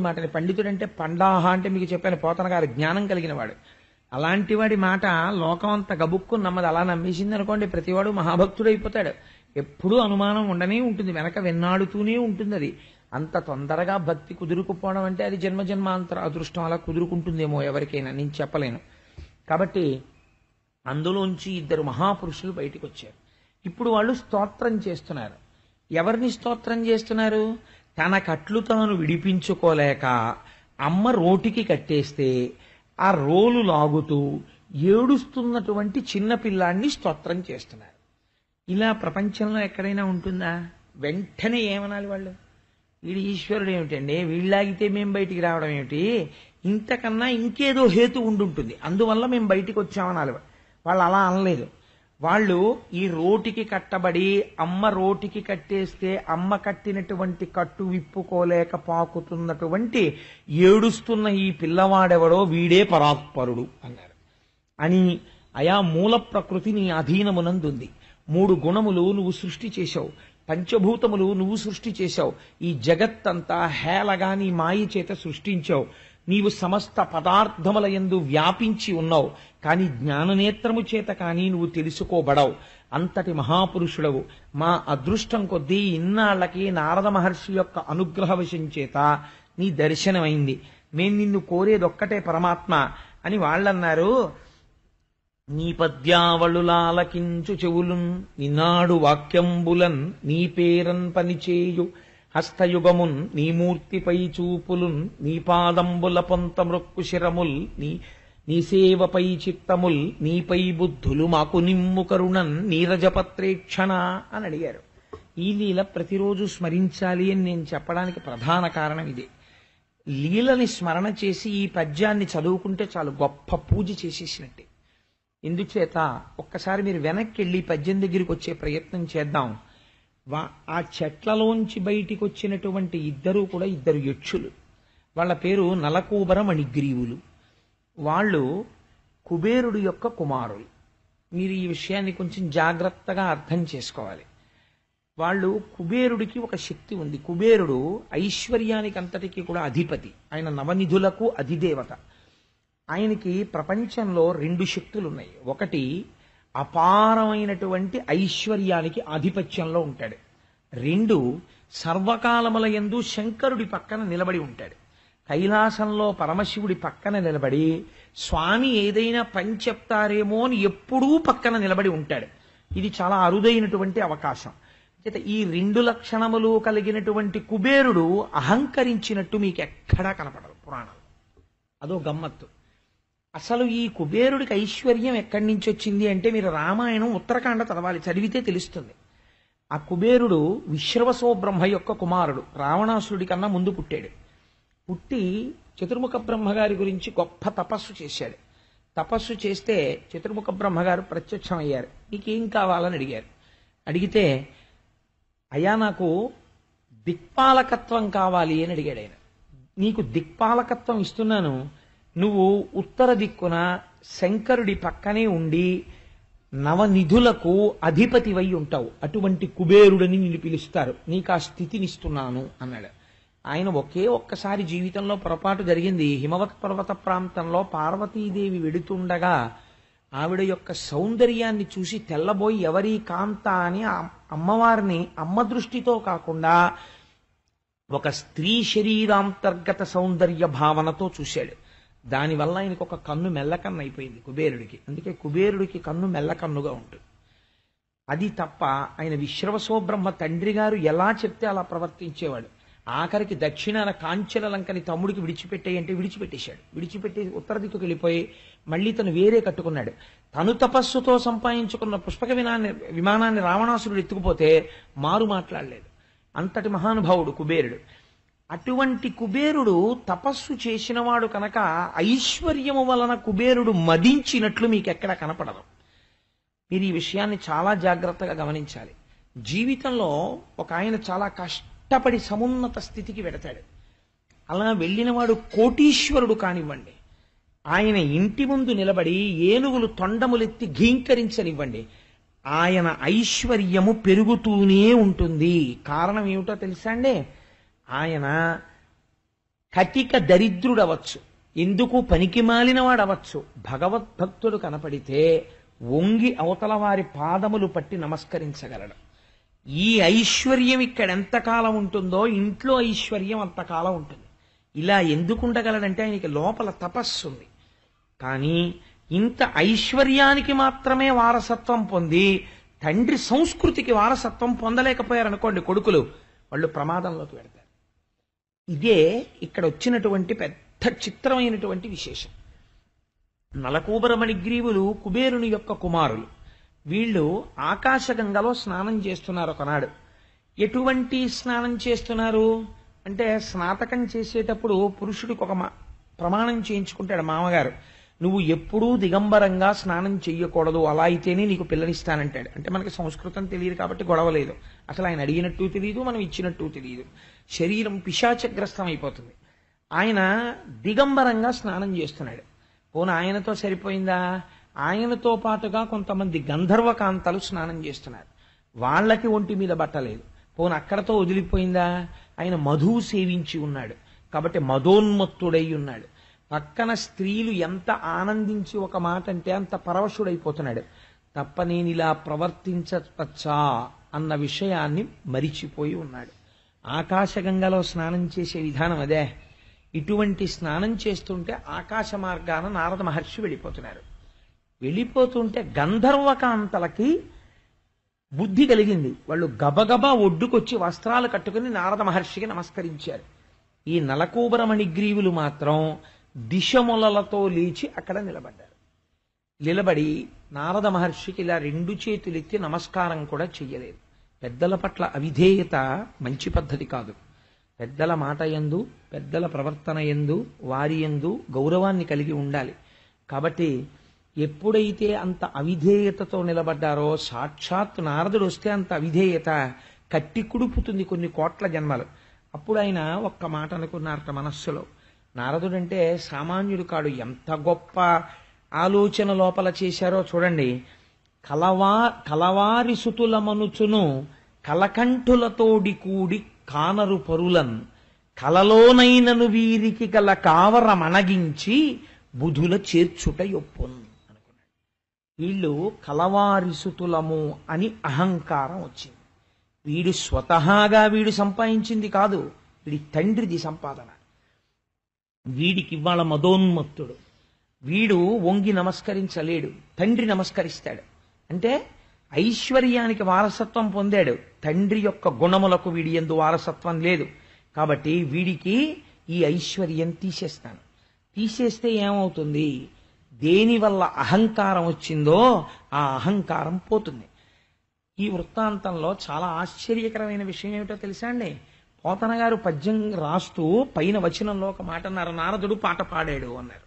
మాటని. పండితుడు అంటే పండాహ అంటే మీకు చెప్పాను, పోతన గారు జ్ఞానం కలిగిన వాడు. అలాంటి వాడి మాట లోకం అంతా గబుక్కుని నమ్మదు. అలా నమ్మేసింది అనుకోండి, ప్రతివాడు మహాభక్తుడైపోతాడు. ఎప్పుడూ అనుమానం ఉండనే ఉంటుంది, వెనక వెన్నాడుతూనే ఉంటుంది. అది అంత తొందరగా భక్తి కుదురుకుపోవడం అంటే అది జన్మజన్మాంతర అదృష్టం. అలా కుదురుకుంటుందేమో ఎవరికైనా, నేను చెప్పలేను. కాబట్టి అందులోంచి 2 మహాపురుషులు బయటికి వచ్చారు. ఇప్పుడు వాళ్ళు స్తోత్రం చేస్తున్నారు. ఎవరిని స్తోత్రం చేస్తున్నారు? తన కట్లు తాను విడిపించుకోలేక అమ్మ రోటికి కట్టేస్తే ఆ రోలు లాగుతూ ఏడుస్తున్నటువంటి చిన్న పిల్లాన్ని స్తోత్రం చేస్తున్నారు. ఇలా ప్రపంచంలో ఎక్కడైనా ఉంటుందా? వెంటనే ఏమనాలి వాళ్ళు? వీడు ఈశ్వరుడు ఏమిటండి, వీళ్ళాగితే మేము బయటికి రావడం ఏమిటి, ఇంతకన్నా ఇంకేదో హేతు ఉండుంటుంది, అందువల్ల మేము బయటికి వచ్చామనాలి. వాళ్ళు అలా అనలేదు. వాళ్ళు ఈ రోటికి కట్టబడి అమ్మ రోటికి కట్టేస్తే అమ్మ కట్టినటువంటి కట్టు విప్పుకోలేక పాకుతున్నటువంటి ఏడుస్తున్న ఈ పిల్లవాడెవడో వీడే పరాత్పరుడు అన్నారు. అని అయా మూల ప్రకృతి నీ అధీనమునందుంది. 3 గుణములు నువ్వు సృష్టి చేశావు, పంచభూతములు నువ్వు సృష్టి చేశావు, ఈ జగత్తంతా హేళగా నీ మాయ చేత సృష్టించావు. నీవు సమస్త పదార్థముల యందు వ్యాపించి ఉన్నావు, కానీ జ్ఞాననేత్రము చేత కానీ నువ్వు తెలుసుకోబడవు. అంతటి మహాపురుషుడవు. మా అదృష్టం కొద్దీ ఇన్నాళ్లకి నారద మహర్షి యొక్క అనుగ్రహవశం చేత నీ దర్శనమైంది. మేం నిన్ను కోరేదొక్కటే పరమాత్మ అని వాళ్ళన్నారు. నీ పద్యావళులాలకించు చెవులున్ నినాడు వాక్యంబులన్ నీ పేరన్ పనిచేయు హస్తయుగమున్ నీ మూర్తిపై చూపులున్ నీ పాదంబుల పొంత మృక్కు శిరముల్ నీ సేవపై చిత్తముల్ నీపై బుద్ధులు మాకు నిమ్ము కరుణన్ నీరజపత్రేక్షణ అని అడిగారు. ఈ లీల ప్రతిరోజు స్మరించాలి అని నేను చెప్పడానికి ప్రధాన కారణం ఇదే. లీలని స్మరణ చేసి ఈ పద్యాన్ని చదువుకుంటే చాలు, గొప్ప పూజ చేసేసినట్టే. ఎందుచేత ఒక్కసారి మీరు వెనక్కి వెళ్ళి పద్యం దగ్గరికి వచ్చే ప్రయత్నం చేద్దాం. ఆ చెట్లలోంచి బయటికి వచ్చినటువంటి 2 కూడా 2 యక్షులు. వాళ్ళ పేరు నలకూబర మణిగ్రీవులు. వాళ్ళు కుబేరుడు యొక్క కుమారులు. మీరు ఈ విషయాన్ని కొంచెం జాగ్రత్తగా అర్థం చేసుకోవాలి. వాళ్ళు కుబేరుడికి ఒక శక్తి ఉంది. కుబేరుడు ఐశ్వర్యానికి అంతటికీ కూడా అధిపతి. ఆయన నవనిధులకు అధిదేవత. ఆయనకి ప్రపంచంలో 2 శక్తులు ఉన్నాయి. ఒకటి అపారమైనటువంటి ఐశ్వర్యానికి ఆధిపత్యంలో ఉంటాడు. 2 సర్వకాలముల యందు శంకరుడి పక్కన నిలబడి ఉంటాడు. కైలాసంలో పరమశివుడి పక్కన నిలబడి స్వామి ఏదైనా పని చెప్తారేమో అని ఎప్పుడూ పక్కన నిలబడి ఉంటాడు. ఇది చాలా అరుదైనటువంటి అవకాశం. చేత ఈ 2 లక్షణములు కలిగినటువంటి కుబేరుడు అహంకరించినట్టు మీకు ఎక్కడా కనపడదు పురాణాలు. అదో గమ్మత్తు. అసలు ఈ కుబేరుడికి ఐశ్వర్యం ఎక్కడి నుంచి వచ్చింది అంటే మీరు రామాయణం ఉత్తరకాండ చదవాలి, చదివితే తెలుస్తుంది. ఆ కుబేరుడు విశ్రవసో బ్రహ్మ యొక్క కుమారుడు, రావణాసురుడి కన్నా ముందు పుట్టాడు. పుట్టి చతుర్ముఖ బ్రహ్మగారి గురించి గొప్ప తపస్సు చేశాడు. తపస్సు చేస్తే చతుర్ముఖ బ్రహ్మగారు ప్రత్యక్షమయ్యారు. నీకేం కావాలని అడిగారు. అడిగితే అయ్యా నాకు దిక్పాలకత్వం కావాలి అని అడిగాడు ఆయన. నీకు దిక్పాలకత్వం ఇస్తున్నాను, నువ్వు ఉత్తర దిక్కున శంకరుడి పక్కనే ఉండి నవనిధులకు అధిపతివై ఉంటావు, అటువంటి కుబేరుడని నిన్ను పిలుస్తారు, నీకు ఆ స్థితినిస్తున్నాను అన్నాడు. ఆయన ఒక్కసారి జీవితంలో పొరపాటు జరిగింది. హిమవత్ పర్వత ప్రాంతంలో పార్వతీదేవి వెడుతుండగా ఆవిడ యొక్క సౌందర్యాన్ని చూసి తెల్లబోయి ఎవరి కాంత అని అమ్మవారిని అమ్మ దృష్టితో కాకుండా ఒక స్త్రీ శరీరాంతర్గత సౌందర్య భావనతో చూశాడు. దానివల్ల ఆయనకు ఒక కన్ను మెల్లకన్ను అయిపోయింది కుబేరుడికి. అందుకే కుబేరుడికి కన్ను మెల్లకన్నుగా ఉంటుంది. అది తప్ప ఆయన విశ్రవసో బ్రహ్మ తండ్రి గారు ఎలా చెప్తే అలా ప్రవర్తించేవాడు. ఆఖరికి దక్షిణాన కాంచన లంకని తమ్ముడికి విడిచిపెట్టేయంటే విడిచిపెట్టేశాడు. విడిచిపెట్టి ఉత్తర దిక్కుకు వెళ్ళిపోయి మళ్ళీ తను వేరే కట్టుకున్నాడు. తను తపస్సుతో సంపాదించుకున్న పుష్పక విమానాన్ని రావణాసురుడు ఎత్తుకుపోతే మారు మాట్లాడలేదు. అంతటి మహానుభావుడు కుబేరుడు. అటువంటి కుబేరుడు తపస్సు చేసినవాడు కనుక ఐశ్వర్యము వలన కుబేరుడు మదించినట్లు మీకు ఎక్కడ కనపడదు. మీరు ఈ విషయాన్ని చాలా జాగ్రత్తగా గమనించాలి. జీవితంలో ఒక ఆయన చాలా కష్టపడి సమున్నత స్థితికి వెడతాడు. అలా వెళ్ళినవాడు కోటీశ్వరుడు కానివ్వండి, ఆయన ఇంటి ముందు నిలబడి ఏనుగులు తొండములెత్తి ఘీంకరించనివ్వండి, ఆయన ఐశ్వర్యము పెరుగుతూనే ఉంటుంది. కారణం ఏమిటో తెలుసా అండి? ఆయన కటిక దరిద్రుడవచ్చు, ఎందుకు పనికి మాలినవాడవచ్చు, భగవద్భక్తుడు కనపడితే వంగి అవతల వారి పాదములు పట్టి నమస్కరించగలడు. ఈ ఐశ్వర్యం ఇక్కడ ఎంతకాలం ఉంటుందో ఇంట్లో ఐశ్వర్యం అంతకాలం ఉంటుంది. ఇలా ఎందుకు ఉండగలడంటే ఆయనకి లోపల తపస్సు ఉంది. కానీ ఇంత ఐశ్వర్యానికి మాత్రమే వారసత్వం పొంది తండ్రి సంస్కృతికి వారసత్వం పొందలేకపోయారనుకోండి కొడుకులు, వాళ్ళు ప్రమాదంలోకి వెడతారు. ఇదే ఇక్కడ వచ్చినటువంటి పెద్ద చిత్రమైనటువంటి విశేషం. నలకూబరమణిగ్రీవులు కుబేరుని యొక్క కుమారులు. వీళ్ళు ఆకాశగంగలో స్నానం చేస్తున్నారు ఒకనాడు. ఎటువంటి స్నానం చేస్తున్నారు అంటే, స్నాతకం చేసేటప్పుడు పురుషుడికి ఒక ప్రమాణం చేయించుకుంటాడు మామగారు, నువ్వు ఎప్పుడూ దిగంబరంగా స్నానం చెయ్యకూడదు, అలా అయితేనే నీకు పిల్లనిస్తానంటాడు. అంటే మనకి సంస్కృతం తెలియదు కాబట్టి గొడవ లేదు. అసలు ఆయన అడిగినట్టు తెలియదు, మనం ఇచ్చినట్టు తెలియదు. శరీరం పిశాచగ్రస్తం అయిపోతుంది. ఆయన దిగంబరంగా స్నానం చేస్తున్నాడు. పోనీ ఆయనతో సరిపోయిందా? ఆయనతో పాటుగా కొంతమంది గంధర్వకాంతలు స్నానం చేస్తున్నారు. వాళ్ళకి ఒంటి మీద బట్టలేదు. పోనీ అక్కడతో వదిలిపోయిందా? ఆయన మధువు సేవించి ఉన్నాడు కాబట్టి మదోన్మత్తుడై ఉన్నాడు. పక్కన స్త్రీలు ఎంత ఆనందించి ఒక మాట అంటే అంత పరవశుడైపోతున్నాడు. తప్ప నేను ఇలా ప్రవర్తించవచ్చా అన్న విషయాన్ని మరిచిపోయి ఉన్నాడు. ఆకాశగంగలో స్నానం చేసే విధానం అదే. ఇటువంటి స్నానం చేస్తుంటే ఆకాశ మార్గాన నారద మహర్షి వెళ్ళిపోతున్నారు. వెళ్ళిపోతుంటే గంధర్వకాంతలకి బుద్ధి కలిగింది. వాళ్ళు గబగబా ఒడ్డుకొచ్చి వస్త్రాలు కట్టుకుని నారద మహర్షికి నమస్కరించారు. ఈ నలకూబరమణిగ్రీవులు మాత్రం దిశములతో లేచి అక్కడ నిలబడ్డారు. నిలబడి నారద మహర్షికి ఇలా 2 చేతులెత్తి నమస్కారం కూడా చెయ్యలేదు. పెద్దల పట్ల అవిధేయత మంచి పద్ధతి కాదు. పెద్దల మాట యందు, పెద్దల ప్రవర్తన యందు, వారి యందు గౌరవాన్ని కలిగి ఉండాలి. కాబట్టి ఎప్పుడైతే అంత అవిధేయతతో నిలబడ్డారో, సాక్షాత్ నారదుడు వస్తే అంత అవిధేయత కట్టి కుడుపుతుంది కొన్ని కోట్ల జన్మలు. అప్పుడు ఆయన ఒక్క మాట అనుకున్నారట మనస్సులో, నారదుడంటే సామాన్యుడు కాడు, ఎంత గొప్ప ఆలోచన లోపల చేశారో చూడండి. కలవారి సుతులమనుచును కలకంఠులతోడి కూడి కానరు పరులన్ కలలోనైనను వీరికి గల కావర మనగించి బుధుల చేర్చుట యొప్పున్ అనుకున్నాడు. వీళ్ళు కలవారి సుతులము అని అహంకారం వచ్చింది. వీడు స్వతహాగా వీడు సంపాదించింది కాదు, వీడి తండ్రిది సంపాదన. వీడికి ఇవాళ మదోన్మత్తుడు. వీడు వంగి నమస్కరించలేడు, తండ్రి నమస్కరిస్తాడు. అంటే ఐశ్వర్యానికి వారసత్వం పొందాడు, తండ్రి యొక్క గుణములకు వీడి యందు వారసత్వం లేదు. కాబట్టి వీడికి ఈ ఐశ్వర్యం తీసేస్తాను. తీసేస్తే ఏమవుతుంది? దేనివల్ల అహంకారం వచ్చిందో ఆ అహంకారం పోతుంది. ఈ వృత్తాంతంలో చాలా ఆశ్చర్యకరమైన విషయం ఏమిటో తెలుసా అండి? పోతన గారు పద్యం రాస్తూ పైన వచనంలో ఒక మాట అన్నారు, నారదుడు పాట పాడాడు అన్నారు.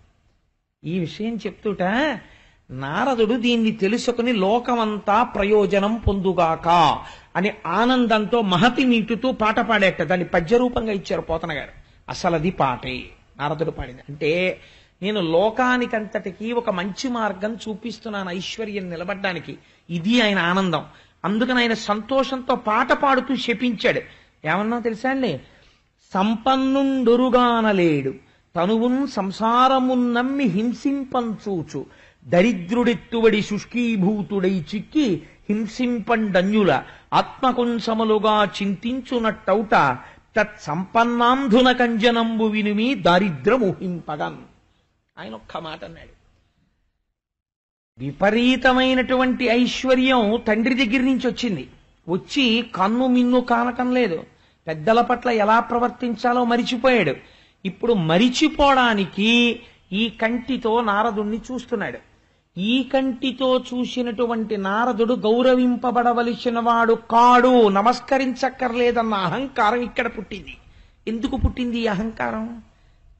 ఈ విషయం చెప్తుట నారదుడు దీన్ని తెలుసుకుని లోకమంతా ప్రయోజనం పొందుగాక అని ఆనందంతో మహతి నీటుతూ పాట పాడేట. దాన్ని పద్యరూపంగా ఇచ్చారు పోతన గారు. అసలు అది పాటే నారదుడు పాడింది. అంటే నేను లోకానికంతటికీ ఒక మంచి మార్గం చూపిస్తున్నాను ఐశ్వర్యం నిలబడ్డానికి. ఇది ఆయన ఆనందం. అందుకని ఆయన సంతోషంతో పాట పాడుతూ శపించాడు. ఏమన్నా తెలుసా అండి? సంపన్నుండురుగానలేడు తనువున్ సంసారమున్ నమ్మి హింసింపంచూచు దరిద్రుడెత్తువడి శుష్కీభూతుడై చిక్కి హింసింపండన్యుల ఆత్మకుంసములుగా చింతించునట్టౌట తత్సంపన్నాంధున కంజనంబు వినుమి దారిద్రముహింపగన్. ఆయన ఒక్క మాట అన్నాడు. విపరీతమైనటువంటి ఐశ్వర్యం తండ్రి దగ్గర నుంచి వచ్చింది. వచ్చి కన్ను మిన్ను కానటం లేదు. పెద్దల పట్ల ఎలా ప్రవర్తించాలో మరిచిపోయాడు. ఇప్పుడు మరిచిపోవడానికి ఈ కంటితో నారదుణ్ణి చూస్తున్నాడు. ఈ కంటితో చూసినటువంటి నారదుడు గౌరవింపబడవలసిన వాడు కాడు, నమస్కరించక్కర్లేదన్న అహంకారం ఇక్కడ పుట్టింది. ఎందుకు పుట్టింది ఈ అహంకారం?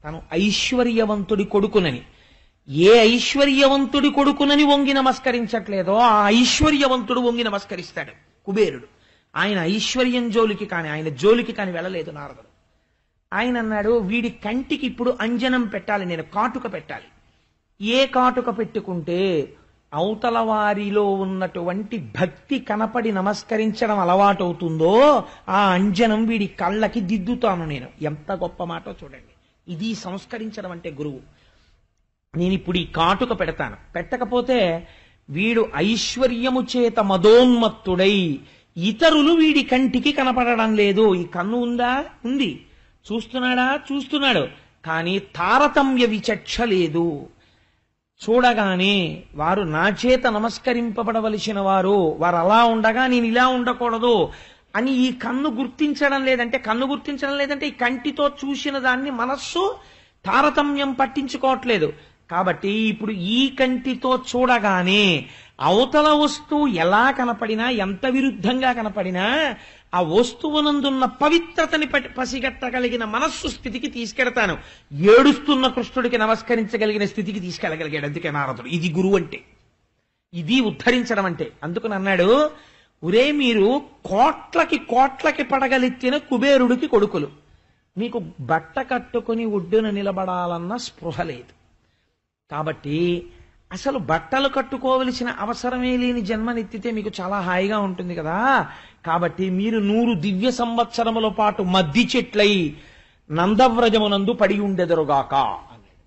తను ఐశ్వర్యవంతుడి కొడుకునని. ఏ ఐశ్వర్యవంతుడి కొడుకునని వంగి నమస్కరించట్లేదో ఆ ఐశ్వర్యవంతుడు వంగి నమస్కరిస్తాడు. కుబేరుడు ఆయన ఐశ్వర్యం జోలికి కాని ఆయన జోలికి కాని వెళ్ళలేదు నారదుడు. ఆయన అన్నాడు, వీడి కంటికి ఇప్పుడు అంజనం పెట్టాలి, నేను కాటుక పెట్టాలి. ఏ కాటుక పెట్టుకుంటే అవతల వారిలో ఉన్నటువంటి భక్తి కనపడి నమస్కరించడం అలవాటవుతుందో ఆ అంజనం వీడి కళ్ళకి దిద్దుతాను నేను. ఎంత గొప్ప మాటో చూడండి. ఇది సంస్కరించడం అంటే గురువు. నేను ఇప్పుడు ఈ కాటుక పెడతాను. పెట్టకపోతే వీడు ఐశ్వర్యము చేత మదోన్మత్తుడై ఇతరులు వీడి కంటికి కనపడడం లేదు. ఈ కన్ను ఉందా? ఉంది. చూస్తున్నాడా? చూస్తున్నాడు. కానీ తారతమ్య విచక్ష లేదు. చూడగానే వారు నా చేత నమస్కరింపబడవలసిన వారు అలా ఉండగా నేను ఇలా ఉండకూడదు అని ఈ కన్ను గుర్తించడం లేదంటే, ఈ కంటితో చూసిన దాన్ని మనస్సు తారతమ్యం పట్టించుకోవట్లేదు. కాబట్టి ఇప్పుడు ఈ కంటితో చూడగానే అవతల వస్తువు ఎలా కనపడినా, ఎంత విరుద్ధంగా కనపడినా ఆ వస్తువునందున్న పవిత్రతని పసిగట్టగలిగిన మనస్సు స్థితికి తీసుకెడతాను. ఏడుస్తున్న కృష్ణుడికి నమస్కరించగలిగిన స్థితికి తీసుకెళ్ళగలిగాడు. అందుకే నారదుడు. ఇది గురువు అంటే, ఇది ఉద్ధరించడం అంటే. అందుకని అన్నాడు, ఒరే మీరు కోట్లకి పడగలెత్తిన కుబేరుడికి కొడుకులు, మీకు బట్ట కట్టుకుని ఒడ్డున నిలబడాలన్న స్పృహ లేదు. కాబట్టి అసలు బట్టలు కట్టుకోవలసిన అవసరమే లేని జన్మనెత్తితే మీకు చాలా హాయిగా ఉంటుంది కదా. కాబట్టి మీరు 100 దివ్య సంవత్సరముల పాటు మద్ది చెట్లై నందవ్రజమునందు పడి ఉండెదరుగాక అన్నాడు.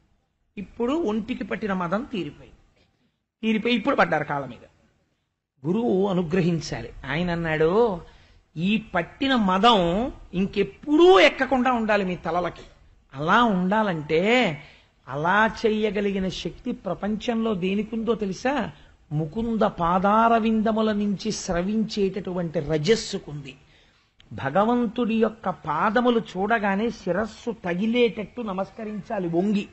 ఇప్పుడు ఒంటికి పట్టిన మదం తీరిపోయి ఇప్పుడు పడ్డారు కాళ్ళ మీద. గురువు అనుగ్రహించాలి. ఆయన అన్నాడు, ఈ పట్టిన మదం ఇంకెప్పుడూ ఎక్కకుండా ఉండాలి మీ తలలకి. అలా ఉండాలంటే అలా చెయ్యగలిగిన శక్తి ప్రపంచంలో దేనికుందో తెలుసా? ముకుంద పాదారవిందముల నుంచి స్రవించేటటువంటి రజస్సుకుంది. భగవంతుడి యొక్క పాదములు చూడగానే శిరస్సు తగిలేటట్టు నమస్కరించాలి వంగి.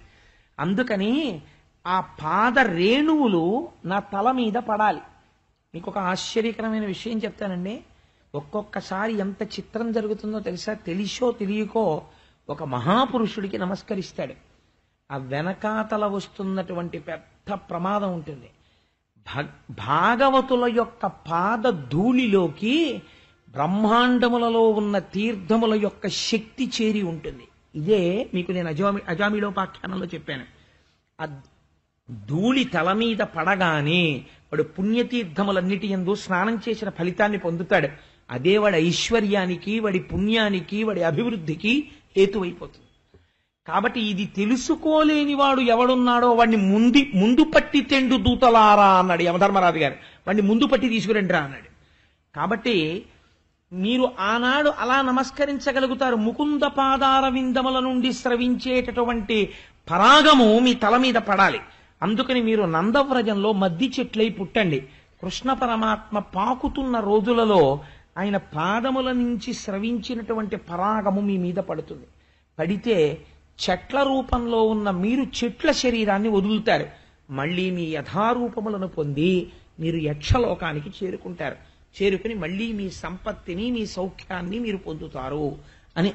అందుకని ఆ పాద రేణువులు నా తల మీద పడాలి. మీకు ఒక ఆశ్చర్యకరమైన విషయం చెప్తానండి. ఒక్కొక్కసారి ఎంత చిత్రం జరుగుతుందో తెలుసా? తెలిసో తెలియకో ఒక మహాపురుషుడికి నమస్కరిస్తాడు. ఆ వెనకాతల వస్తున్నటువంటి పెద్ద ప్రమాదం ఉంటుంది. భాగవతుల యొక్క పాద ధూళిలోకి బ్రహ్మాండములలో ఉన్న తీర్థముల యొక్క శక్తి చేరి ఉంటుంది. ఇదే మీకు నేను అజామిళోపాఖ్యానంలో చెప్పాను. ఆ ధూళి తల మీద పడగానే వాడు పుణ్యతీర్థములన్నిటి యందు స్నానం చేసిన ఫలితాన్ని పొందుతాడు. అదే వాడి ఐశ్వర్యానికి, వాడి పుణ్యానికి, వాడి అభివృద్ధికి హేతువైపోతుంది. కాబట్టి ఇది తెలుసుకోలేని వాడు ఎవడున్నాడో వాడిని ముందు పట్టి తెండు దూతలారా అన్నాడు యమధర్మరాజు గారు. వాడిని ముందు పట్టి తీసుకురండిరా అన్నాడు. కాబట్టి మీరు ఆనాడు అలా నమస్కరించగలుగుతారు. ముకుంద పాదార విందముల నుండి స్రవించేటటువంటి పరాగము మీ తల మీద పడాలి. అందుకని మీరు నందవ్రజంలో మద్ది చెట్లై పుట్టండి. కృష్ణ పరమాత్మ పాకుతున్న రోజులలో ఆయన పాదముల నుంచి స్రవించినటువంటి పరాగము మీ మీద పడుతుంది. పడితే చెట్ల రూపంలో ఉన్న మీరు చెట్ల శరీరాన్ని వదులుతారు. మళ్ళీ మీ యథారూపములను పొంది మీరు యక్షలోకానికి చేరుకుంటారు. చేరుకుని మళ్ళీ మీ సంపత్తిని, మీ సౌఖ్యాన్ని మీరు పొందుతారు అని